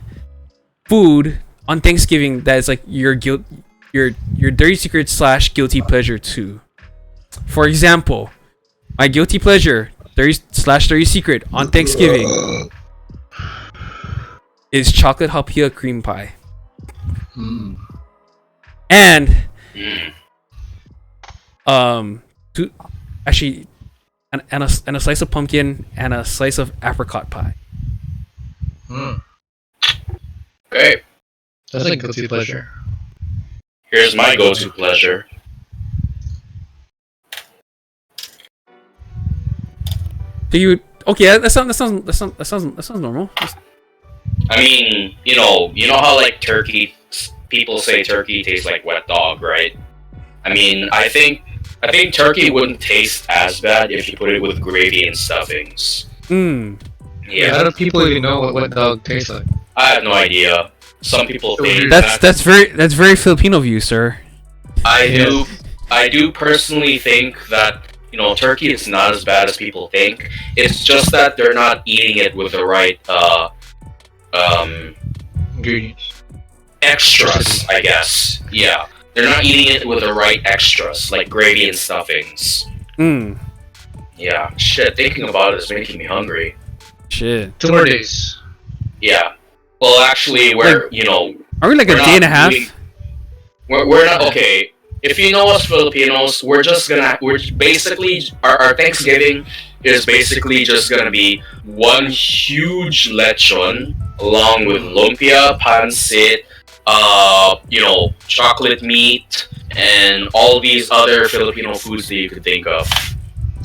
food on Thanksgiving that is like your dirty secret / guilty pleasure too. For example, my guilty pleasure dirty secret on Thanksgiving is chocolate hapia cream pie. Mm. And Mm. actually and a slice of pumpkin and a slice of apricot pie. Mm. Okay. That's a guilty pleasure. Here's my go-to pleasure. Do you okay? That sounds normal. I mean, you know how like turkey, people say turkey tastes like wet dog, right? I mean, I think turkey wouldn't taste as bad if you put it with gravy and stuffings. Hmm. Yeah, How do people even know what dog tastes like? I have no idea. Some people think That's very Filipino of you, sir. I do personally think that turkey is not as bad as people think. It's just that they're not eating it with the right Ingredients. extras, I guess. Yeah, they're not eating it with the right extras like gravy and stuffings. Hmm. Yeah, shit. Thinking about it is making me hungry. Shit. 2 more days. Yeah. Well, actually, we're Are we like a we're day and a not half? doing- we're not okay. If you know us Filipinos, we're basically our Thanksgiving is basically just gonna be one huge lechon along with lumpia, pancit, chocolate meat, and all these other Filipino foods that you could think of.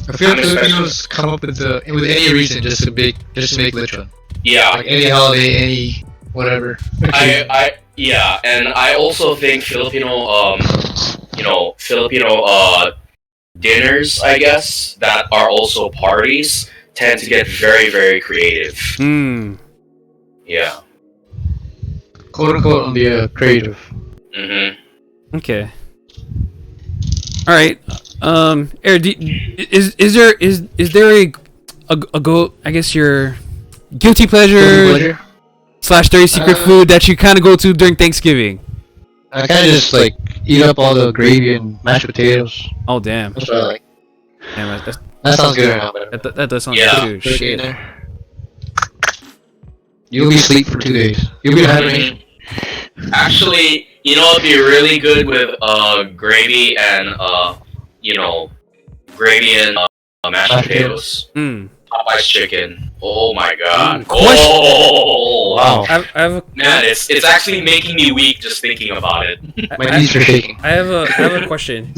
I feel like Filipinos come up with any reason just to make lechon. Yeah, Like any holiday, any whatever. yeah, and I also think Filipino dinners, I guess, that are also parties tend to get very, very creative. Hmm. Yeah. Quote unquote on the creative. Mm-hmm. Okay. All right. Eric, is there a go? I guess your guilty pleasure / dirty secret food that you kind of go to during Thanksgiving. I kind of just like eat up all the gravy and mashed potatoes. Oh damn. That's what I like. Damn That sounds good right now, but that does sound Yeah. good. put it in Shit. there. You'll be asleep for 2 days. You'll be in hibernation. Actually, it'd be really good with gravy and mashed potatoes. Hmm. Popeye's chicken. Oh my god. Question- Oh Wow. I have a man, it's actually making me weak just thinking about it. My knees are shaking. I have a question.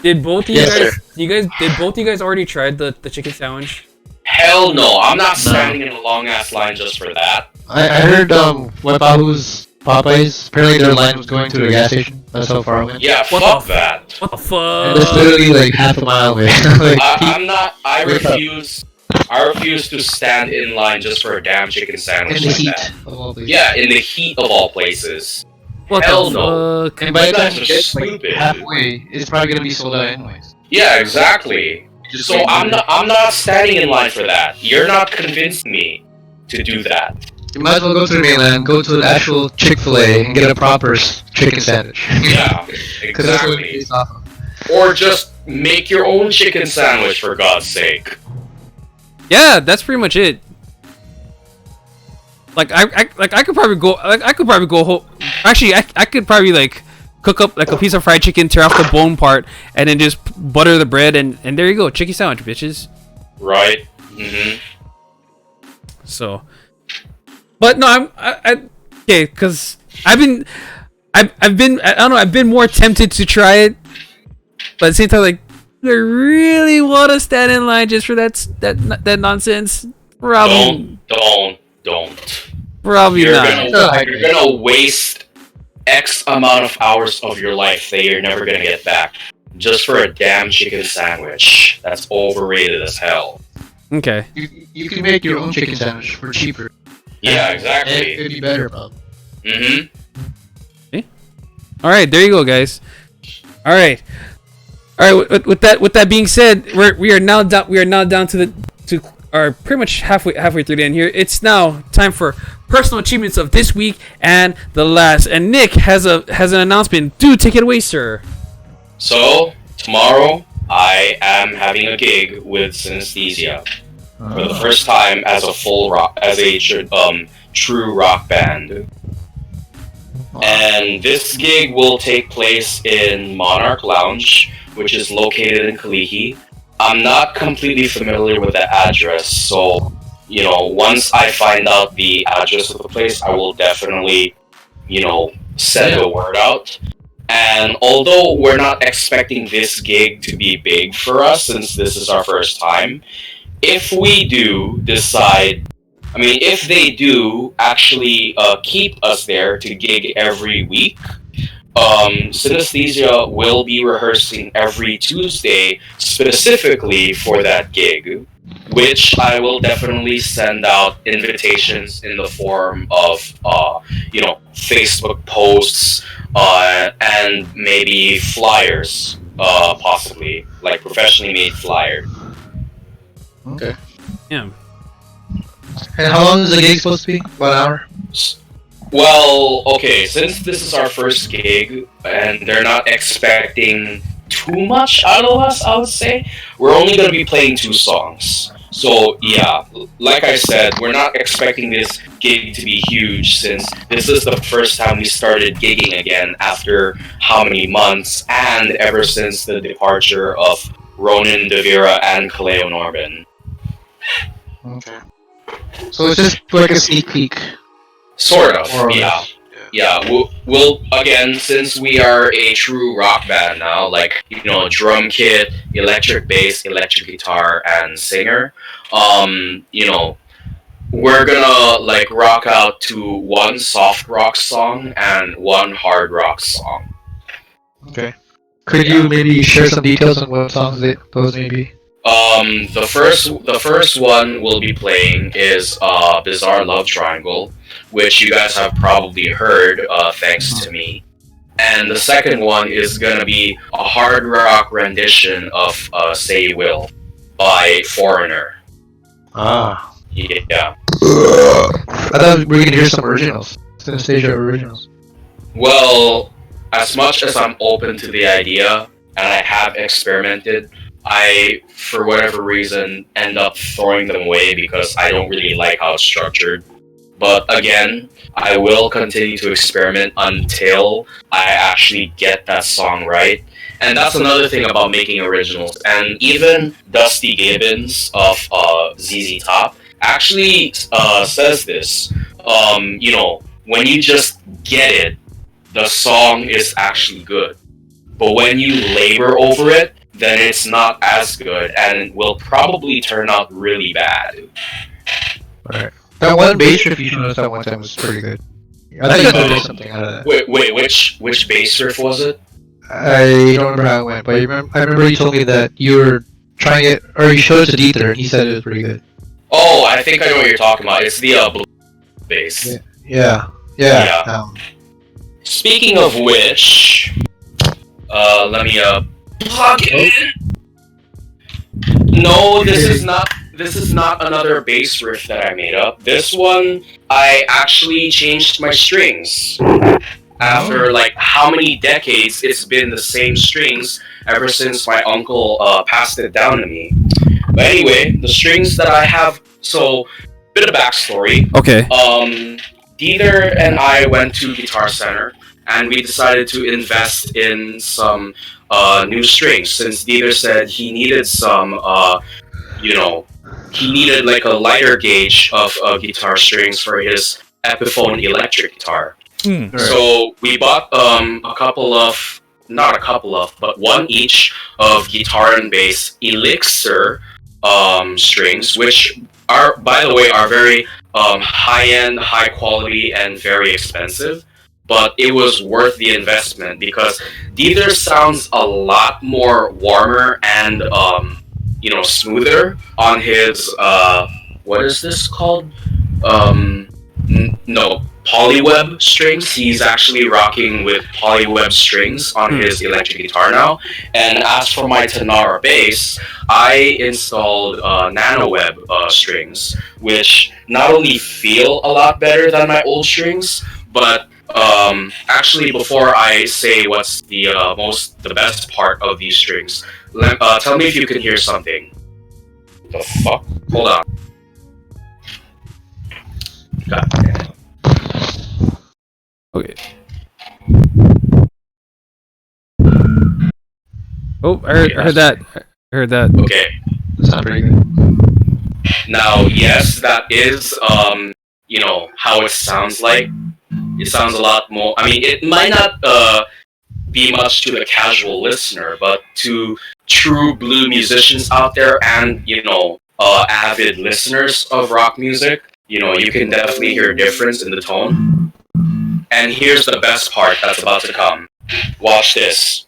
Did both of you Yes, guys? sir. Did both of you guys already tried the chicken sandwich? Hell no, I'm not standing in a long ass line just for that. I heard what Popeyes, apparently their line was going to the gas station. That's how far away. Yeah, What fuck the that. What the And it's fuck? literally like half a mile away. like, I'm not. I Wake up. refuse. I refuse to stand in line just for a damn chicken sandwich in the like heat. that. Of all places. Yeah, in the heat of all places. What Hell the no. fuck? And by the You time guys you are get stupid. halfway, it's probably gonna be sold out anyways. Yeah, exactly. Just So wait I'm later. not. I'm not standing in line for that. You're not convincing me to do that. You might as well go to the mainland, go to the actual Chick-fil-A, and get a proper chicken sandwich. Yeah, Because that's what it exactly. tastes off of. Or just make your own chicken sandwich for God's sake. Yeah, that's pretty much it. Like I could probably go home. Actually, I could probably like cook up like a piece of fried chicken, tear off the bone part, and then just butter the bread, and there you go, chicken sandwich, bitches. Right? Mm-hmm. So, but no, okay, because I've been I don't know, I've been more tempted to try it, but at the same time, like, do I really want to stand in line just for that nonsense? Probably Don't. Probably You're not. gonna waste X amount of hours of your life that you're never gonna get back just for a damn chicken sandwich. That's overrated as hell. Okay. You can make your own chicken sandwich for cheaper. Yeah, And exactly. it'd be better, probably. Mm-hmm. All right, there you go, guys. All right. With that being said, we are now down to pretty much halfway through the end here. It's now time for personal achievements of this week and the last. And Nick has an announcement. Do take it away, sir. So tomorrow I am having a gig with Synesthesia for the first time as a true rock band. And this gig will take place in Monarch Lounge, which is located in Kalihi. I'm not completely familiar with the address, so, once I find out the address of the place, I will definitely, send the word out. And although we're not expecting this gig to be big for us, since this is our first time, if we do decide, if they do actually keep us there to gig every week, Synesthesia will be rehearsing every Tuesday specifically for that gig, which I will definitely send out invitations in the form of, Facebook posts and maybe flyers, possibly, like professionally made flyers. Okay. Yeah. And how long is the gig supposed to be? About an hour? Well, okay, since this is our first gig and they're not expecting too much out of us, I would say, we're only going to be playing 2 songs. So, yeah, like I said, we're not expecting this gig to be huge since this is the first time we started gigging again after how many months, and ever since the departure of Ronan Devira and Kaleo Norman. Okay. So it's just like a sneak peek. Sort of, More or yeah. less. Yeah, we'll again, since we are a true rock band now, like, drum kit, electric bass, electric guitar, and singer, we're gonna, like, rock out to 1 soft rock song and 1 hard rock song. Okay. Could you maybe share some details on what songs those may be? The first one we'll be playing is Bizarre Love Triangle, which you guys have probably heard thanks to me. And the second one is gonna be a hard rock rendition of Say You Will by Foreigner. Ah. Yeah. I thought we were gonna hear some originals. Synesthesia originals. Well, as much as I'm open to the idea, and I have experimented, I, for whatever reason, end up throwing them away because I don't really like how it's structured. But again, I will continue to experiment until I actually get that song right. And that's another thing about making originals. And even Dusty Gibbons of ZZ Top actually says this. When you just get it, the song is actually good. but when you labor over it, then it's not as good and will probably turn out really bad. Right. That one bass riff you showed us that one time was pretty good. I thought you could make something out of that. Wait, which bass riff was it? I don't remember how it went, but I remember you told me that you were trying it, or you showed it to Dieter, and he said it was pretty good. Oh, I think I know what you're talking about. It's the blue bass. Yeah. Speaking of which, let me plug it in. No, this is not. This is not another bass riff that I made up. This one, I actually changed my strings. After like how many decades it's been the same strings ever since my uncle passed it down to me. But anyway, the strings that I have. So, bit of backstory. Okay. Dieter and I went to Guitar Center and we decided to invest in some new strings since Dieter said he needed some, he needed like a lighter gauge of guitar strings for his Epiphone electric guitar. Right. So we bought but one each of guitar and bass Elixir strings, which are, by the way, are very high-end, high quality, and very expensive. But it was worth the investment because Dieter sounds a lot more warmer and smoother on his what is this called? No, Polyweb strings. He's actually rocking with Polyweb strings on his electric guitar now. And as for my Tanara bass, I installed NanoWeb strings, which not only feel a lot better than my old strings, but actually, before I say what's the best part of these strings, tell me if you can hear something. The fuck? Hold on. God damn it. Okay. Oh, I heard that. I heard that. Okay. That's not pretty good. Now, yes, that is how it sounds like. It sounds a lot more. I mean, it might not be much to the casual listener, but to true blue musicians out there and avid listeners of rock music, you can definitely hear a difference in the tone. And here's the best part that's about to come. Watch this.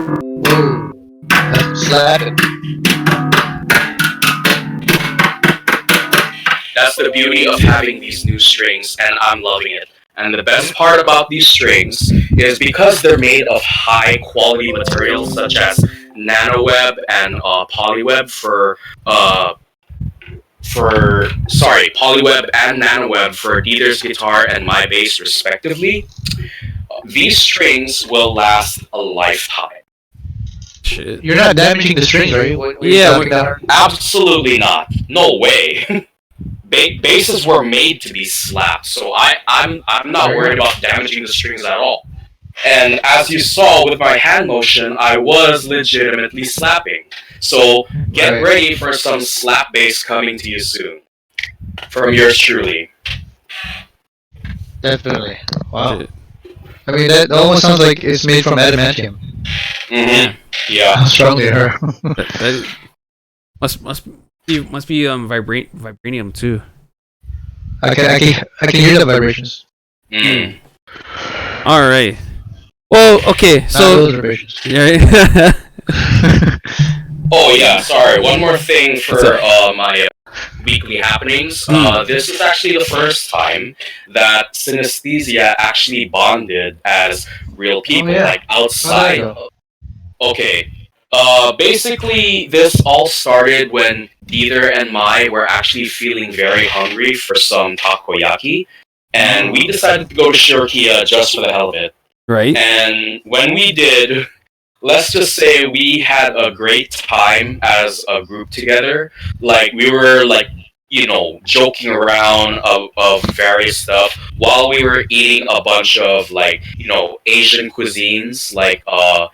Whoa. That's slapping. That's the beauty of having these new strings, and I'm loving it. And the best part about these strings is because they're made of high quality materials such as NanoWeb and Polyweb Polyweb and NanoWeb for Dieter's guitar and my bass respectively. These strings will last a lifetime. Shit. You're not damaging the strings, are you? What Yeah, you talking about? Absolutely not. No way. Basses were made to be slapped, so I'm not worried about damaging the strings at all. And as you saw with my hand motion, I was legitimately slapping. So get ready for some slap bass coming to you soon. From yours truly. Definitely. Wow. I mean, that almost sounds like it's made from adamantium. Mm-hmm. Yeah. How strong they are. That must be vibranium too. I can hear the vibrations. Mm. All right. Well, okay. So those vibrations. yeah. Oh yeah, sorry. One more thing for my weekly happenings. This is actually the first time that Synesthesia actually bonded as real people, like outside. Okay. Basically, this all started when Dieter and Mai were actually feeling very hungry for some takoyaki, and we decided to go to Shirkia just for the hell of it. Right. And when we did, let's just say we had a great time as a group together. Like, we were, like, joking around of various stuff while we were eating a bunch of, like, Asian cuisines, like, I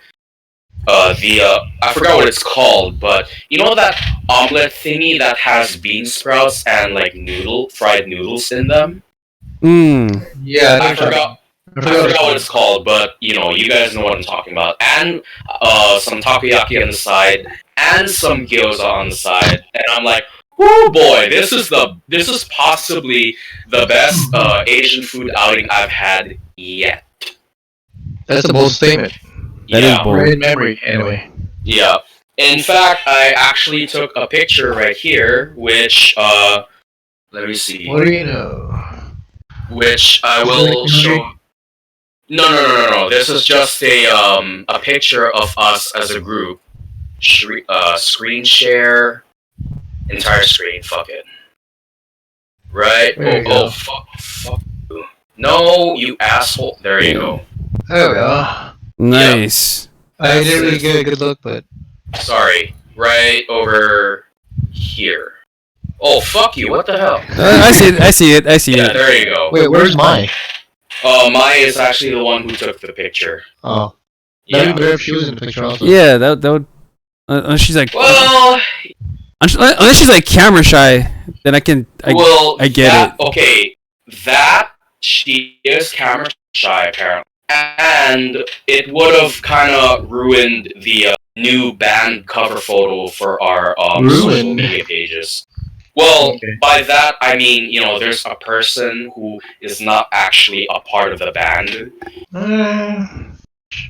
forgot what it's called, but that omelet thingy that has bean sprouts and, like, fried noodles in them? Mm. Yeah, I forgot. I forgot what it's called, but you know, you guys know what I'm talking about. And some takoyaki on the side, and some gyoza on the side, and I'm like, oh boy, this is possibly the best Asian food outing I've had yet. That's a bold statement. That is Yeah, bold. Right in memory, anyway. yeah. In fact, I actually took a picture right here, which let me see, What do you know? which I will show. No. This is just a picture of us as a group. Screen share, entire screen. Fuck it. Right? There you go. Fuck you. No, you asshole. There you go. There we go. Nice. I didn't really get a good look, but Sorry. Right over here. Oh, fuck you. What the hell? I see it. Yeah, there you go. wait, where's mine? Maya is actually the one who took the picture. Oh, Yeah. that'd be better if she was in the picture also. Yeah, that would. Unless she's like, Well, unless she's like camera shy, then I get it. Okay, that she is camera shy apparently, and it would have kind of ruined the new band cover photo for our social Ruined? media pages. Well, Okay. by that I mean, you know, there's a person who is not actually a part of the band.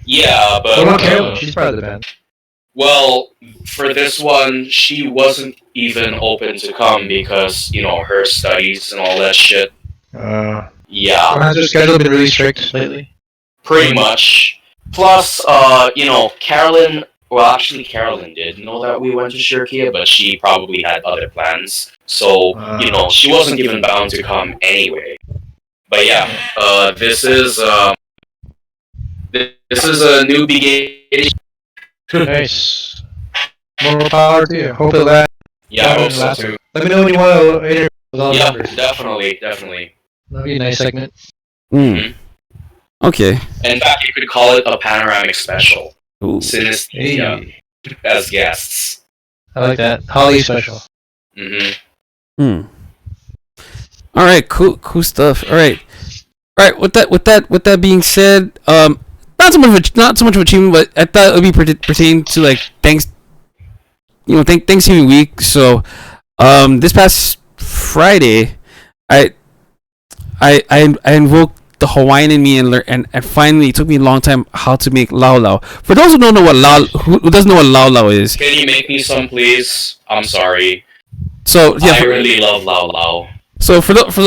Yeah, but What about Carolyn? She's part of the band. well, for this one, she wasn't even open to come because, you know, her studies and all that shit. Yeah, Has her schedule been really strict lately? pretty much. Plus, you know, Carolyn. Well, actually, Carolyn did know that we went to Shirkia, but she probably had other plans. So, you know, she wasn't even bound to come anyway. But yeah, this is a new beginning. Nice. More power to you. Hope it lasts. Yeah, I hope so too. Let me know when you want to interview with all the Yeah, members. definitely. That'd be a nice segment. Mm. Okay. In fact, you could call it a panoramic special. Ooh. Synesthesia as guests. I like that. Holly special. Mm-hmm. All right. Cool stuff. All right. With that being said, not so much of achievement, but I thought it would be pertain to like Thanksgiving week. So, this past Friday, I invoked the Hawaiian in me and finally it took me a long time how to make lau lau. For those who don't know who doesn't know what lau lau is, Can you make me some, please? I'm sorry. so yeah, I really love Lao Lao. so for those who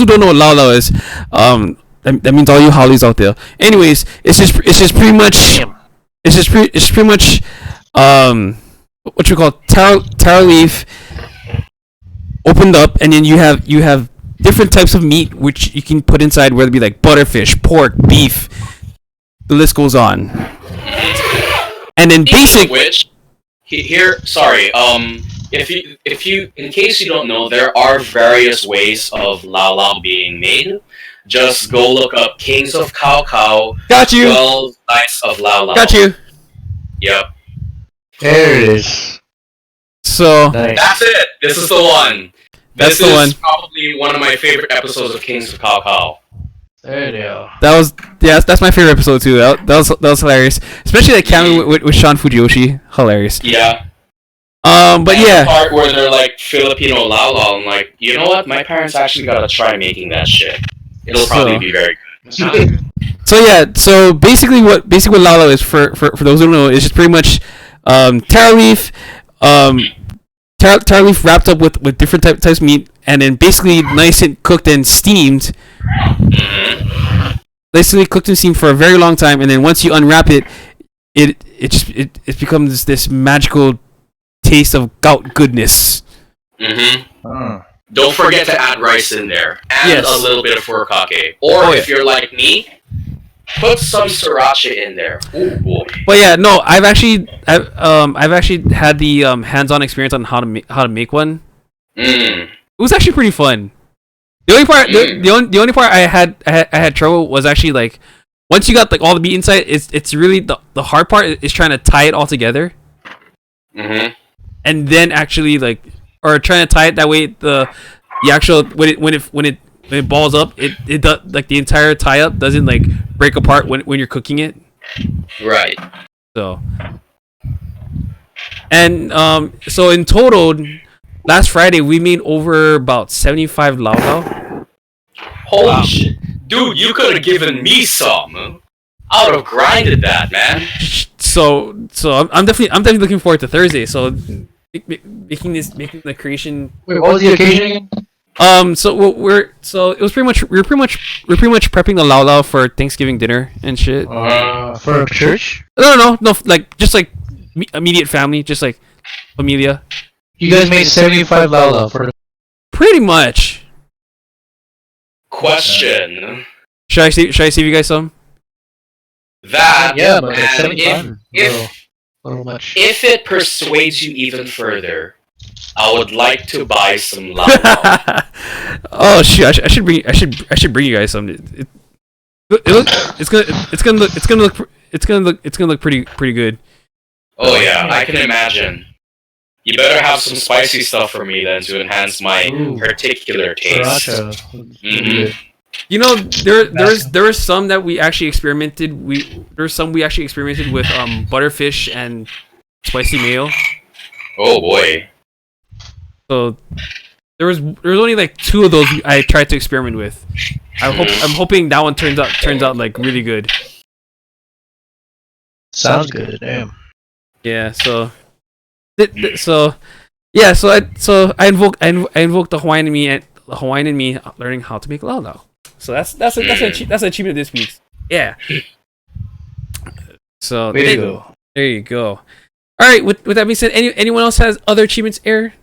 don't know what lau lau is, that means all you hollies out there. Anyways, it's just pretty much what you call taro leaf opened up, and then you have different types of meat which you can put inside, whether it be like butterfish, pork, beef. The list goes on. And then basic. Which here, sorry. If you, in case you don't know, there are various ways of Lao Lao being made. Just go look up Kings of Cao Cao. Got you. 12 Nights of Lao Lao. Got you. Yep. There it is. So Nice. That's it. This is the one. That's This the is one. probably one of my favorite episodes of Kings of Cao Cao. There you go. that's my favorite episode too. That was hilarious, especially that cameo with Sean Fujiyoshi. Hilarious. Yeah. But And yeah. the part where they're like Filipino Lao Lao, I'm like, you know what? My parents actually gotta try making that shit. It'll probably be very good. So basically what Lalo is for those who don't know is just pretty much taro leaf wrapped up with different types of meat, and then basically nice and cooked and steamed. Basically cooked and steamed for a very long time, and then once you unwrap it, it becomes this magical taste of gout goodness. Don't forget to add rice in there, and Yes. a little bit of furikake. Or if you're like me, put some sriracha in there. Oh boy. But yeah, no, I've actually had the hands-on experience on how to make one. It was actually pretty fun. The only part the only part I had trouble was actually like once you got like all the meat inside, it's really the hard part is trying to tie it all together. And then actually like or trying to tie it that way the actual when when it balls up, it does like the entire tie up doesn't like break apart when you're cooking it. Right. So, and so in total, last Friday we made over about 75 lao lao. Holy shit. Dude, you could have given me some. I would have grinded that, man. So I'm definitely looking forward to Thursday. So making the creation. Wait, what was the occasion again? So we're pretty much prepping the lao lao for Thanksgiving dinner and shit. For a church? No, like just like immediate family, just like familia. You guys made 75 lala for the... Pretty much. Question. Should I save you guys some? That, Yeah, but and 75. if Little much. if it persuades you even further, I would like to buy some lava. Oh shit! I should bring you guys some. It's gonna look pretty good. Oh yeah, I can imagine. You better have some spicy stuff for me then to enhance my particular taste. Sriracha. You know, there were some that we actually experimented. There's some we actually experimented with butterfish and spicy mayo. Oh boy. So there was only like 2 of those I tried to experiment with. I'm hoping that one turns out like really good. Sounds good, damn. Yeah. So I invoked the Hawaiian in me learning how to make lao lao. So that's an achievement this week. Yeah. So Way to go. there you go. All right. With that being said, anyone else has other achievements? Air.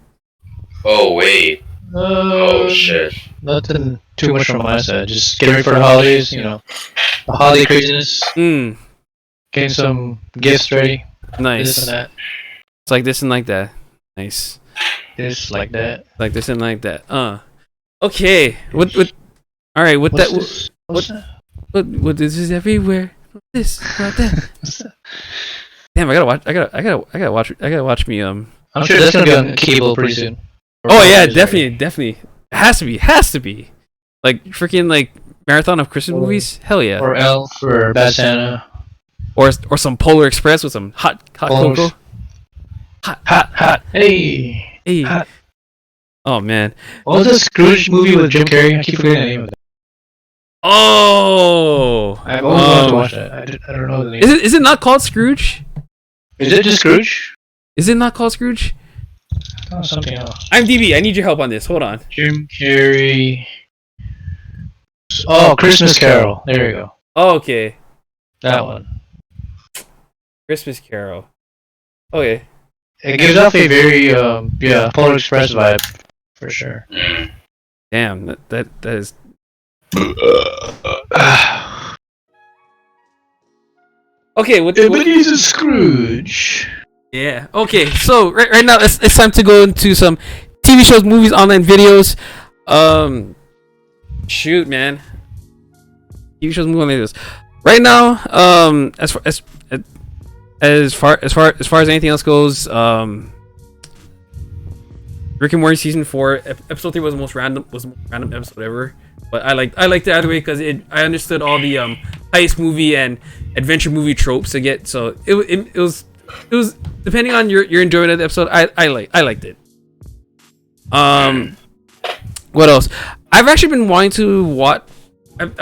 Oh wait. Oh shit. Nothing too much from my side. Just getting ready for the holidays, you know. The holiday craziness. Getting some gifts ready. Nice. This and that. It's like this and like that. Nice. This, like that. Like this and like that. Okay. What? All right. What this is everywhere. This, what that. Damn! I gotta watch me. I'm sure that's gonna be on cable pretty soon. Oh yeah, definitely. It has to be. Like freaking like marathon of Christmas movies. Hell yeah. Or Elf or Bad Santa. Or some Polar Express with some hot cocoa. Hot. Hey. Hot. Oh man. What was the Scrooge movie with Jim Carrey? I keep forgetting the name of it. Oh. I've always wanted to watch that. I don't know the name. Is it not called Scrooge? Is it just Scrooge? Is it not called Scrooge? Oh, something else. IMDb, I need your help on this. Hold on. Jim Carrey. Oh, Christmas Carol. There you go. Oh, okay. That one. Christmas Carol. Okay. It gives off a very Polar Express vibe for sure. Damn, that is. Okay, what Ebenezer a Scrooge. Yeah. Okay. So right now it's time to go into some TV shows, movies, online videos. Shoot, man. TV shows, movies, online videos. Right now, as far as anything else goes, Rick and Morty season 4, episode 3 was the most random episode ever. But I liked it either way because I understood all the heist movie and adventure movie tropes to get. So it was depending on your enjoyment of the episode. I liked it. What else? I've actually been wanting to watch. I've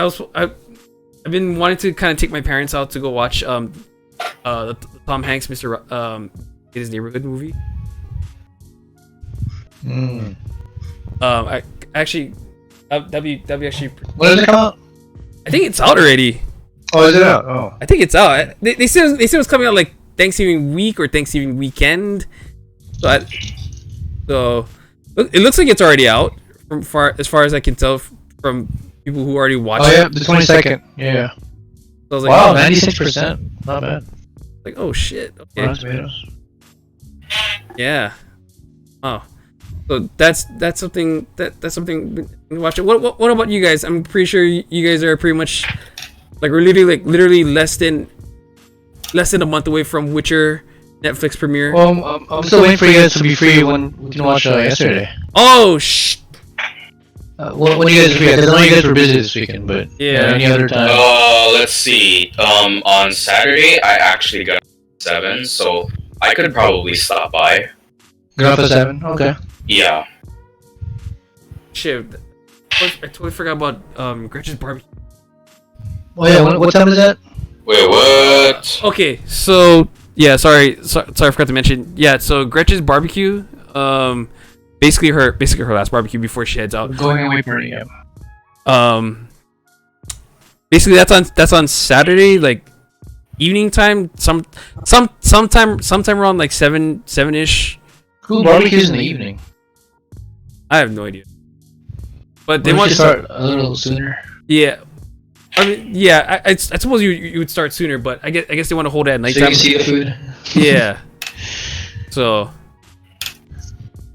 been wanting to kind of take my parents out to go watch the Tom Hanks His Neighborhood movie. I actually that'd be actually. When does it come out? I think it's out already. Oh, is it out? Oh, I think it's out. They said it was coming out like Thanksgiving week or Thanksgiving weekend. So it looks like it's already out as far as I can tell from people who already watched it. Oh yeah, the 22nd. Yeah. So I was like, Wow, 96%. Not bad. Like, oh shit. Okay. Rotten Tomatoes. Yeah. Oh. So that's something that's something to watch. What about you guys? I'm pretty sure you guys are pretty much we're literally less than a month away from Witcher Netflix premiere. Well, I'm still waiting for you guys to be free when we can watch yesterday. Oh when you guys are free, because I know you guys were busy this weekend, but Yeah. any other time. Let's see. On Saturday, I actually got 7, so I could probably stop by. Get off at 7? Okay. Yeah. Shit. I totally forgot about Gretchen's barbecue. Oh yeah, what time is that? Wait, what? Okay, so yeah, sorry, I forgot to mention. Yeah, so Gretchen's barbecue, basically her last barbecue before she heads out. Going away party. Yeah. Basically that's on Saturday, like evening time. Sometime around like 7-ish. Cool barbecues in the evening. I have no idea. But they Why don't want you start a little sooner. Yeah. I mean, yeah. I suppose you would start sooner, but I guess they want to hold it at So you nighttime. can see the food. Yeah. So.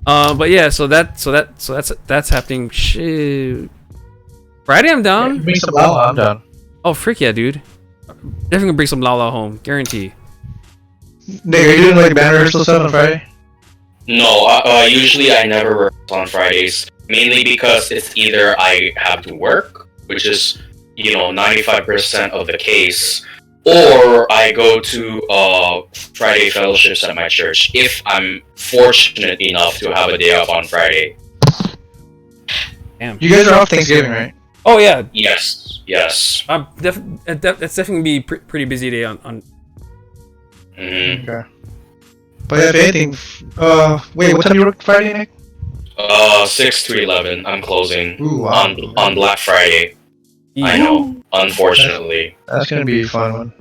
But yeah. So that's happening. Shit. Friday, I'm down. Bring some lava. I'm down. Oh frick yeah, dude. Definitely gonna bring some Lala home, guarantee. Nick, are you doing like band rehearsal stuff on Friday? No, usually I never rehearse on Fridays. Mainly because it's either I have to work, which is, 95% of the case, or I go to Friday fellowships at my church if I'm fortunate enough to have a day off on Friday. Damn. You guys are off Thanksgiving, right? Oh yeah. Yes. That's definitely gonna be pretty busy day on. Mm-hmm. Okay. But if anything, wait, what time do you work Friday, Nick? 6 to 11. I'm closing Ooh, wow. on Black Friday. I know, unfortunately. That's gonna be a fun one.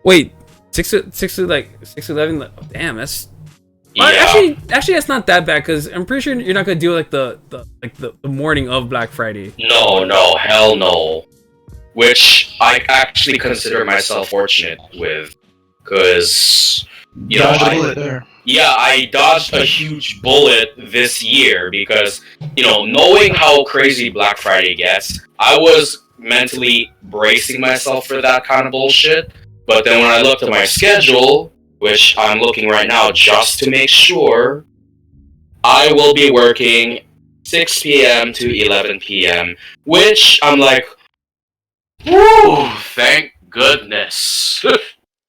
Wait, 6 to 11. Damn, that's. Yeah. Actually, that's not that bad because I'm pretty sure you're not gonna do like the morning of Black Friday. No, hell no. Which I actually consider myself fortunate with, because Dodge a bullet there. I dodged a huge bullet this year because knowing how crazy Black Friday gets, I was mentally bracing myself for that kind of bullshit. But then when I looked at my schedule, which I'm looking right now just to make sure, I will be working 6 p.m. to 11 p.m., which I'm like, whew, thank goodness.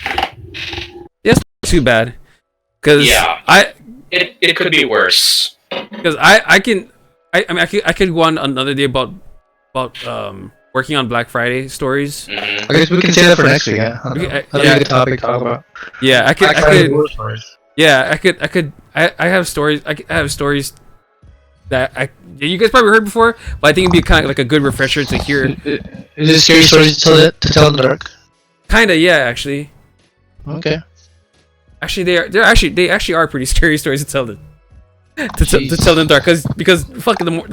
That's not too bad. Cause Yeah. It could be worse. Because I could go on another day about working on Black Friday stories. Mm-hmm. I guess we can say that for next week. Yeah. That'd be a good topic to talk about. Yeah, I could. Yeah, I have stories. I have stories that you guys probably heard before, but I think it'd be kind of like a good refresher to hear. Is it scary stories to tell in the dark? Kinda, yeah, actually. Okay. Actually, they actually are pretty scary stories to tell them. To tell them dark, because fuck I mean,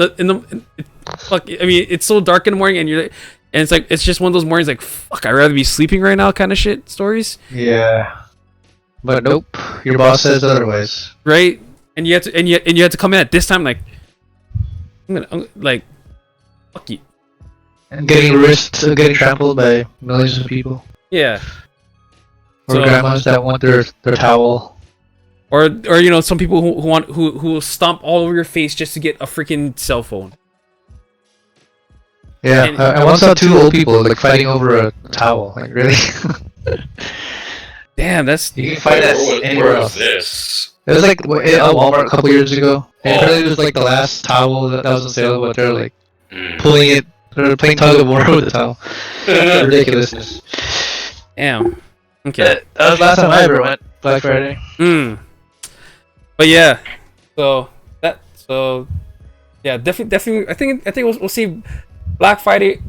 it's so dark in the morning, and it's just one of those mornings like fuck, I'd rather be sleeping right now kind of shit stories. Yeah. But nope, your boss says otherwise. Right? And you have to come in at this time like I'm like fuck you. And getting getting trampled by millions of people. Yeah. Or So- grandmas that want their towel. Or some people who will stomp all over your face just to get a freaking cell phone. Yeah, And- I once saw 2 old people like fighting over a towel. Like really? Damn, that's You can find that anywhere Where was else. this? It was like at Walmart a couple years ago. And apparently it was like the last towel that was on sale, but they're like pulling it. They're playing tug of war with the towel. Ridiculousness. damn. Okay. That was the last time I ever went Black Friday. But yeah. So yeah, definitely. I think we'll see Black Friday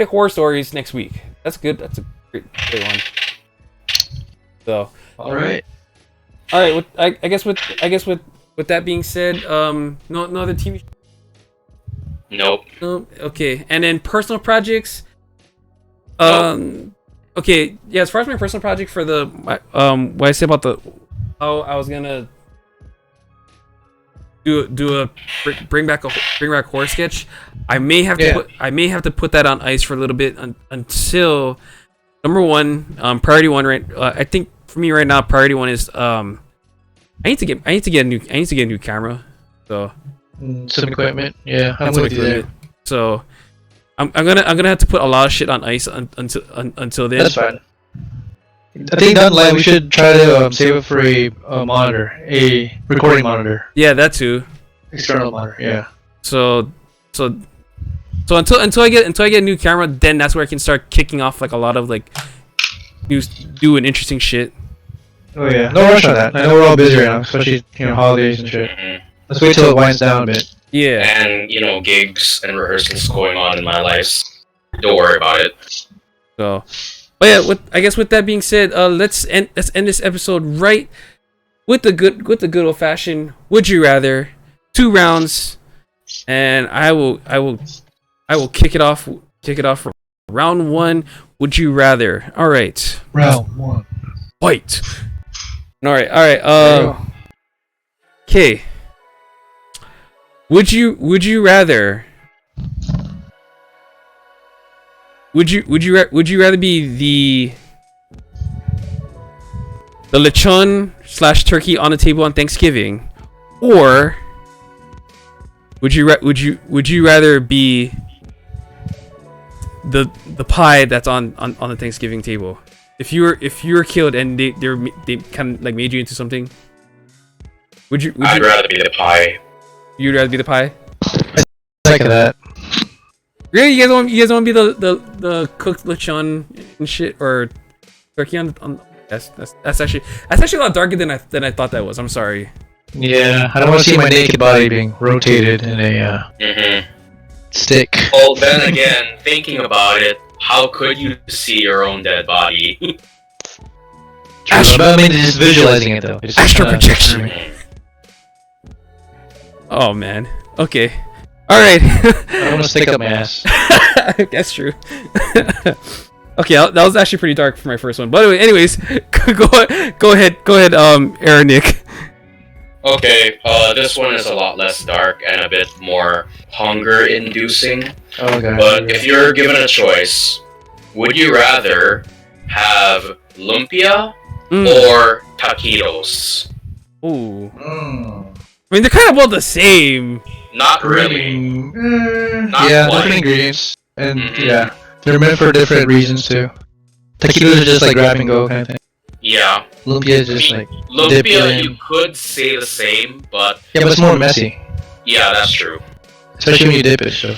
horror stories next week. That's good. That's a great one. So. All right. All right. I guess with that being said, no other TV. Nope. No. Okay. And then personal projects. Okay. Yeah. As far as my personal project for the what I say about how I was gonna do a bring back horror sketch. I may have to put that on ice for a little bit until number one, priority one. Right. I think for me right now, priority one is I need to get a new camera. So Some equipment. Yeah, I'm and some with you there. equipment. So I'm gonna have to put a lot of shit on ice until then. That's fine. I think down the line we should try to save it for a monitor, a recording monitor, Yeah, that too. external monitor. Yeah. So until I get a new camera, then that's where I can start kicking off like a lot of like doing interesting shit. Oh yeah. No rush on that. I know we're all busy right now, especially holidays and shit. Mhm. Let's wait till it winds down a bit. Yeah. And gigs and rehearsals going on in my life. Don't worry about it. So, but yeah, I guess with that being said, let's end this episode right with the good old fashioned would you rather 2 rounds, and I will kick it off from round 1. Would you rather? All right. Round 1. Fight. All right. Okay. Would you rather? Would you rather be the lechon / turkey on the table on Thanksgiving, or would you rather be the pie that's on the Thanksgiving table? If you were killed and they kind of like made you into something, I'd rather be the pie. You'd rather be the pie? Second that. Really, you guys want to be the cooked lechon and shit, or turkey on? That's actually a lot darker than I thought that was. I'm sorry. Yeah, I don't want to see my naked body being rotated in a stick. Well, then again, thinking about it, how could you see your own dead body? True, but I mean, just visualizing it though. Astral projection. Oh man. Okay. All right. I don't want to stick up my ass. That's true. Okay, that was actually pretty dark for my first one. But anyways, go ahead, Aaron Nick. Okay, this one is a lot less dark and a bit more hunger-inducing. Okay. But if you're given a choice, would you rather have lumpia or taquitos? Ooh. Mm. I mean, they're kind of both the same. Not really. Not Yeah, quite. different ingredients, and Mhm. yeah, they're meant for different reasons too. Taquitos are just like grab and go kind of thing. Yeah. Lumpia is just like dip it Lumpia, in. you could say the same, but Yeah, but it's more messy, yeah, that's true. especially when you dip it. So In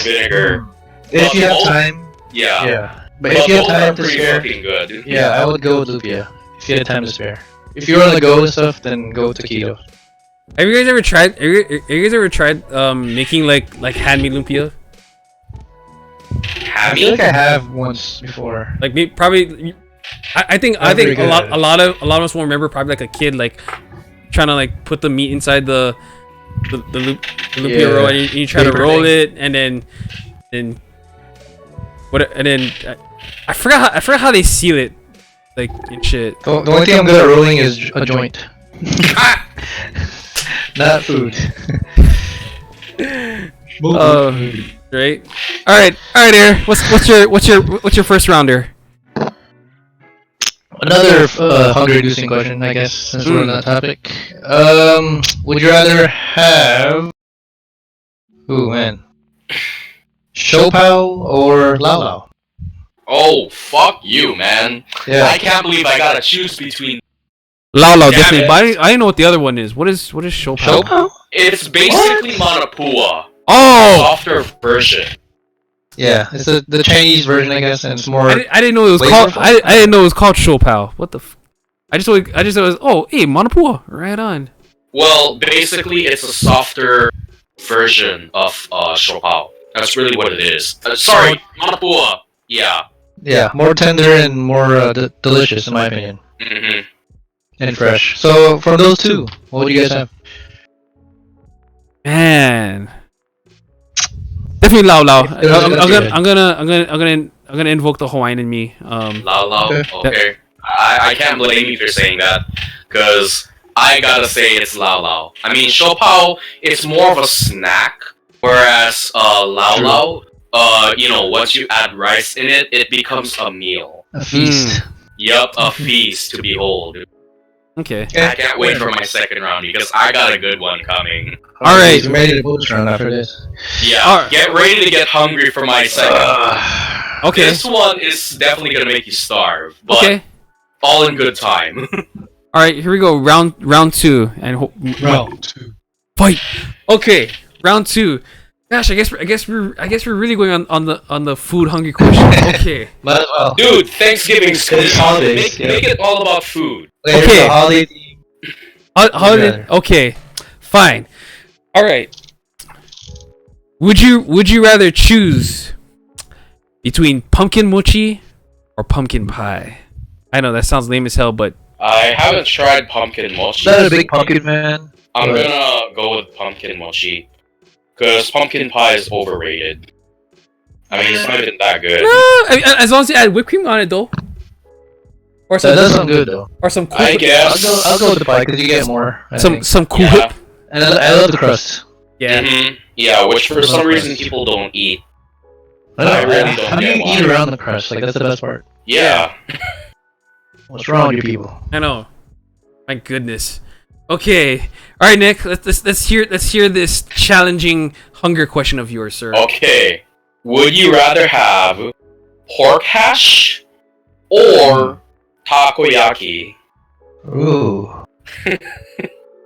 vinegar. if you have both- time, Yeah. yeah. But But if you have both are time to pretty spare, fucking good. yeah, I would go with lumpia. If you had time to spare. If you're on the go and stuff, then go with taquito. Have you guys ever tried? Making like handmade lumpia? I feel like I have once before. Like probably. I think pretty a good at it. lot of us will remember probably like a kid like trying to like put the meat inside the lumpia Yeah, roll, and you try to paper roll thing. it, and then I forgot how they seal it, like and shit. The only thing I'm good at rolling is a joint. Not food. Right. All right, Air. What's your first rounder? Another hunger-inducing question, I guess, since we're on that topic. Would you rather have... Ooh, man. Shopao or Lao Lao? Oh, fuck you, man. Yeah. I can't believe I gotta choose between. Lao Damn definitely, it. but I didn't know what the other one is. What is Shopao? Shopao? It's basically Manapua. Oh, Softer version. Yeah, it's the Chinese version, I guess, and it's more... I didn't know it was flavorful? called. I didn't know it was called Shopao. What the? I just thought it was. Oh, hey, Manapua, right on. Well, basically, it's a softer version of Shopao. That's really what it is. Sorry, Manapua. Yeah. Yeah, more tender and more delicious, in my opinion. Mm-hmm. And fresh. So, from those two, what would you guys have? Man, definitely Lao Lao. There's- I'm gonna invoke the Hawaiian in me. Lao Lao. Okay. Okay. I can't blame you for saying that, because I gotta say it's Lao Lao. I mean, Shopao, it's more of a snack, whereas Lao True. Lao, once you add rice in it, it becomes a meal. A feast. Yup, a feast to behold. Okay. I can't wait for my second round because I got a good one coming. All right. I'm ready to bonus round after this. Yeah, Alright. get ready to get hungry for my second. Okay. This one is definitely gonna make you starve, but Okay. all in good time. All right. Here we go. Round 2 and Round 2. fight. Okay. Round 2. Gosh, I guess we're really going on the food hungry question. Okay. Might as well. Dude, Thanksgiving's coming It's up. holidays, Make it all about food. Okay. Okay. Here's the holiday theme. How did? rather? Okay. Fine. All right. Would you rather choose between pumpkin mochi or pumpkin pie? I know that sounds lame as hell, but I haven't tried pumpkin mochi. Not a big pumpkin fan. I'm but- gonna go with pumpkin mochi. Because pumpkin pie is overrated. I mean, it's not even that good. no, I mean, as long as you add whipped cream on it though, or That does sound good though. or some cool I guess. I'll go with the pie because you get more. I think. some cool Yeah. whip. And I love the crust. Yeah. Mhm. Yeah, which for some reason people don't eat. I really don't How do get you why. eat around the crust? Like that's the best part. Yeah. What's wrong with you people? I know. My goodness. Okay. All right, Nick. Let's hear this challenging hunger question of yours, sir. Okay. Would you rather have pork hash or takoyaki? Ooh.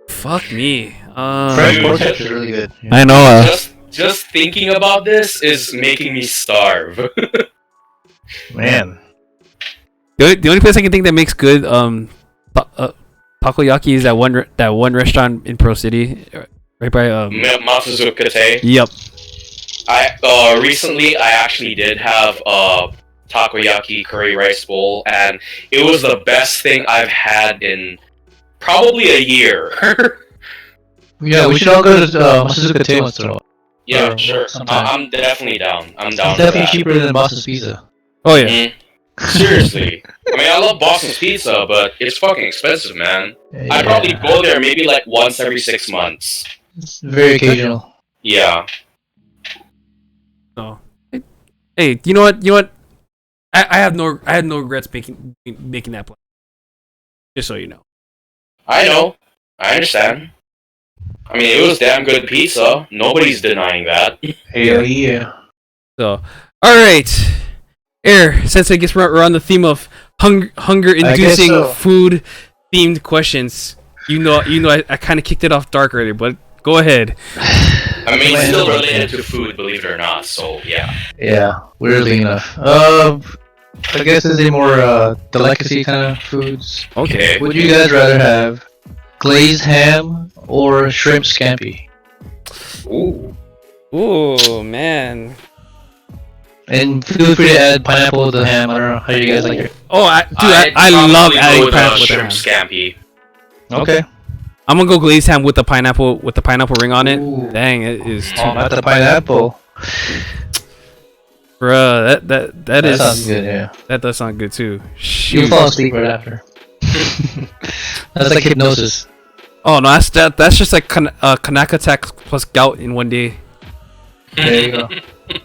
Fuck me. Fresh pork hash is really good. I know. Just thinking about this is making me starve. Man. The only place I can think that makes good takoyaki is that one restaurant in Pro City, right by Matsuzuka Te. Yep. I recently I actually did have a takoyaki curry rice bowl, and it was the best thing I've had in probably a year. Yeah, we should all go to Matsuzuka Te once in a while. Yeah, Or sure. sometime. I'm definitely down. I'm down. It's for definitely that. cheaper than Boston's Pizza. Oh yeah. Mhm. Seriously. I mean, I love Boston's Pizza, but it's fucking expensive, man. I probably go there maybe like once every 6 months. It's very occasional. Yeah. Oh. Hey, you know what? I have no regrets making that plan. Just so you know. I know. I understand. I mean, it was damn good pizza. Nobody's denying that. Hell yeah. So, all right, Air. Since I guess we're on the theme of hunger-inducing so. food-themed questions, you know, I kind of kicked it off dark earlier, but go ahead. I mean, it's Man. still related to food, believe it or not. So yeah. Yeah, weirdly enough. I guess it's a more delicacy kind of foods. Okay. Would you guys rather have glazed ham or shrimp scampi? Ooh. Oh man. And feel free to add pineapple to the ham. I don't know how you guys like it. Oh, I I'd love probably adding go with pineapple with the shrimp ham. scampi. Okay. I'm gonna go glazed ham with the pineapple ring on it. Ooh. Dang, it is. Oh, not the pineapple. Bruh, that is sounds good. Yeah. that does sound good too. You'll Shoot. fall asleep right after. That's like hypnosis. Oh no, that's just like Kanaka attack plus gout in one day. There you go.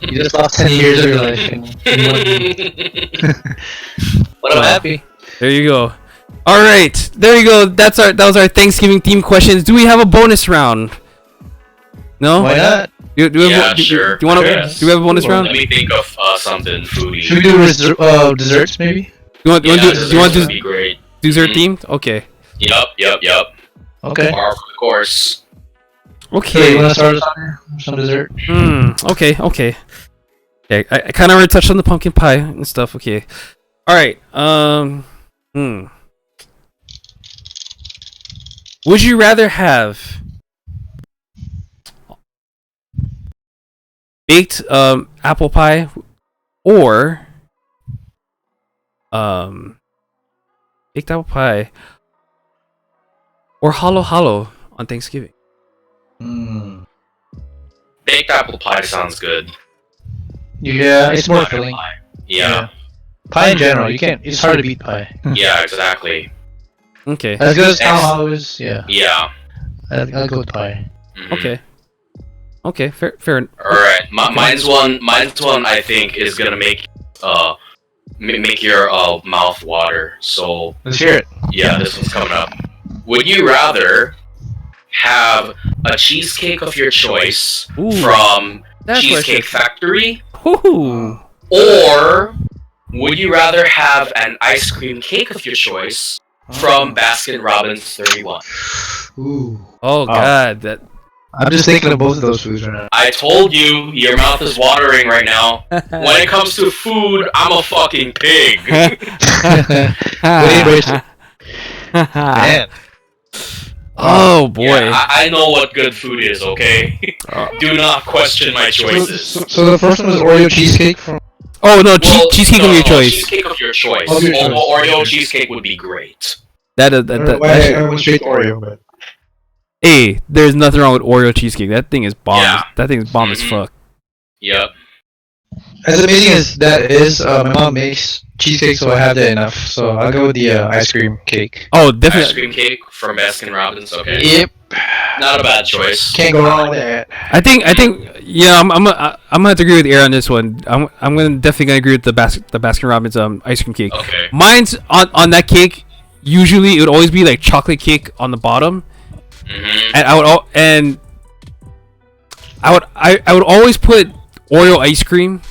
You just lost 10 years of your life. In 1 day. But I'm happy. There you go. All right, there you go. That was our Thanksgiving themed questions. Do we have a bonus round? No. Why not? Yeah, sure. Do you want to? Yes. Do we have a bonus round? Let me think of something foodie. Should we do desserts maybe? Do you want desserts to would be great. dessert themed? Okay. Yep. Okay. Par for the course. Okay, you Okay. want to start us on some dessert? Okay. Okay, I kind of already touched on the pumpkin pie and stuff. Okay. All right. Would you rather have baked apple pie or baked apple pie or hollow on Thanksgiving? Mm. Baked apple pie sounds good. Yeah, it's more filling. Pie. Yeah. Pie in general, you can't. It's hard to beat pie. Yeah, exactly. Okay. As good as hollow is, yeah. Yeah. I'll go with pie. Mhm. Okay. Fair. All right. Mine's one I think is gonna make make your mouth water. So Let's hear it. yeah, this one's coming up. Would you rather have a cheesecake of your choice Ooh, from that Cheesecake Factory, Ooh. or would you rather have an ice cream cake of your choice from Baskin Robbins 31? Ooh. Oh God, that. I'm just thinking of both of those foods right now. I told you, your mouth is watering right now. When it comes to food, I'm a fucking pig. Man. Oh boy. Yeah, I know what good food is, okay? Do not question my choices. So the first one was Oreo cheesecake from. Oh no, Well, cheesecake no, of your no, choice. Cheesecake of your choice. Of your choice. Oreo cheesecake would be great. That I went straight to Oreo, but. Hey, there's nothing wrong with Oreo cheesecake. That thing is bomb. Yeah. That thing is bomb as fuck. Yep. As amazing as that is, my mom makes cheesecake, so I have that enough. So I'll go with the ice cream cake. Oh, Ice definitely. cream cake from Baskin Robbins, okay. Yep. Not a bad choice. Can't go wrong with that. I think. Yeah, I'm gonna have to agree with Air on this one. I'm gonna definitely gonna agree with the Baskin Robbins ice cream cake. Okay. Mine's on that cake. Usually, it would always be like chocolate cake on the bottom, Mm-hmm. and I would always put Oreo ice cream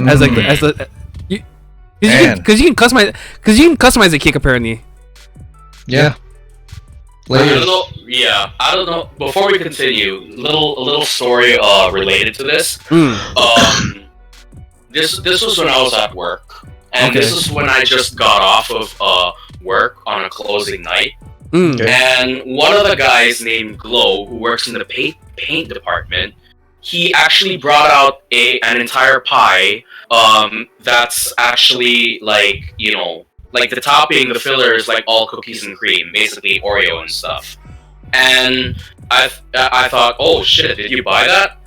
as like the because you can customize the cake apparently. Yeah. I don't know. Yeah, I don't know. Before we continue, a little story related to this. This was when I was at work, and this is when I just got off of work on a closing night. And one of the guys named Glow, who works in the paint department, he actually brought out an entire pie. That's actually like, you know, like the topping, the filler is like all cookies and cream, basically Oreo and stuff. And I thought, oh shit, did you buy that?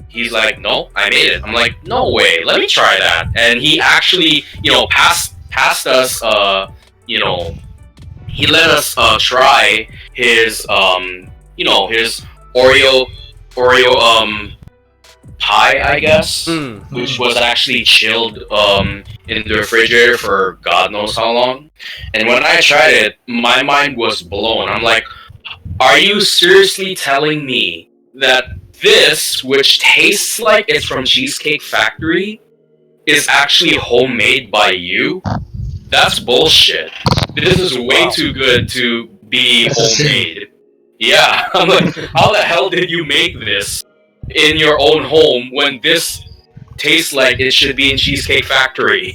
He's like, no, I made it. I'm like, no way, let me try that. And he actually, you know, passed us, you know, he let us try his, you know, his Oreo pie, I guess, which was actually chilled in the refrigerator for God knows how long. And when I tried it, my mind was blown. I'm like, are you seriously telling me that this, which tastes like it's from Cheesecake Factory, is actually homemade by you? That's bullshit. This is way too good to be homemade. Yeah, I'm like, how the hell did you make this in your own home when this tastes like it should be in Cheesecake Factory?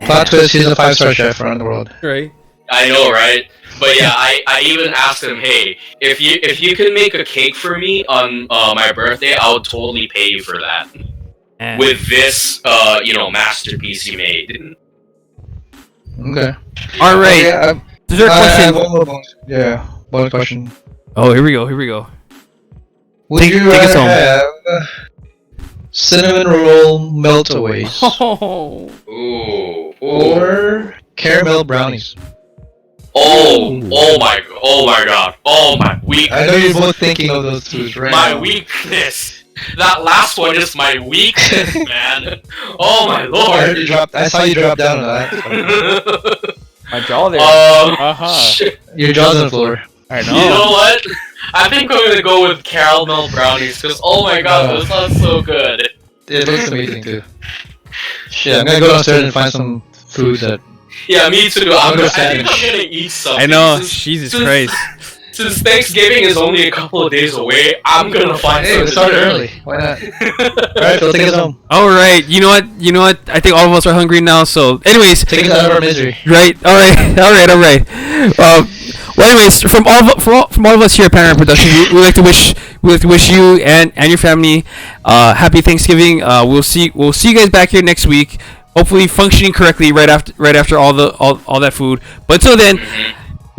Plot twist, he's a 5-star chef around the world. Right. I know, right? But yeah, I even asked him, hey, if you can make a cake for me on my birthday, I would totally pay you for that. With this, you know, masterpiece you made. Okay. All right. Okay, Is there a I have question? one more bonus. Yeah, bonus question. Oh, here we go. Would Take you us rather home. have cinnamon roll meltaways Ooh. or caramel brownies? Oh my god. Oh my weakness. I know you're both thinking of those foods right My now. weakness. That last one is my weakness, man. Oh my lord. I saw you drop down on that. My jaw there. Shit. Your jaw's on the floor. I You know what? I think I'm gonna go with caramel brownies because oh my god, this sounds so good. It looks amazing too. Shit, I'm gonna go downstairs and find some food that. Yeah, me too. I think I'm gonna eat something. I know. Since- Jesus since- Christ. Since Thanksgiving is only a couple of days away, I'm gonna find Hey, something. let's start early. Why not? Alright, Phil, take us home. All right. You know what? I think all of us are hungry now. So, anyways, Take us out of our misery. right. All right. Well, anyways, from all of us here at Panoramic Productions, we like to wish you and your family happy Thanksgiving. We'll see you guys back here next week. Hopefully, functioning correctly right after all that food. But until then.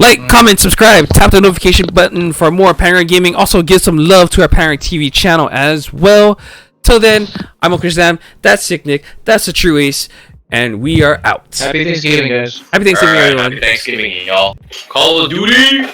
Like, comment, subscribe, tap the notification button for more Panoramic Gaming. Also, give some love to our Panoramic TV channel as well. Till then, I'm Uncle Sam. That's Sick Nick. That's the True Ace. And we are out. Happy Thanksgiving, guys. Happy Thanksgiving, Alright, everyone. happy Thanksgiving, y'all. Call of Duty!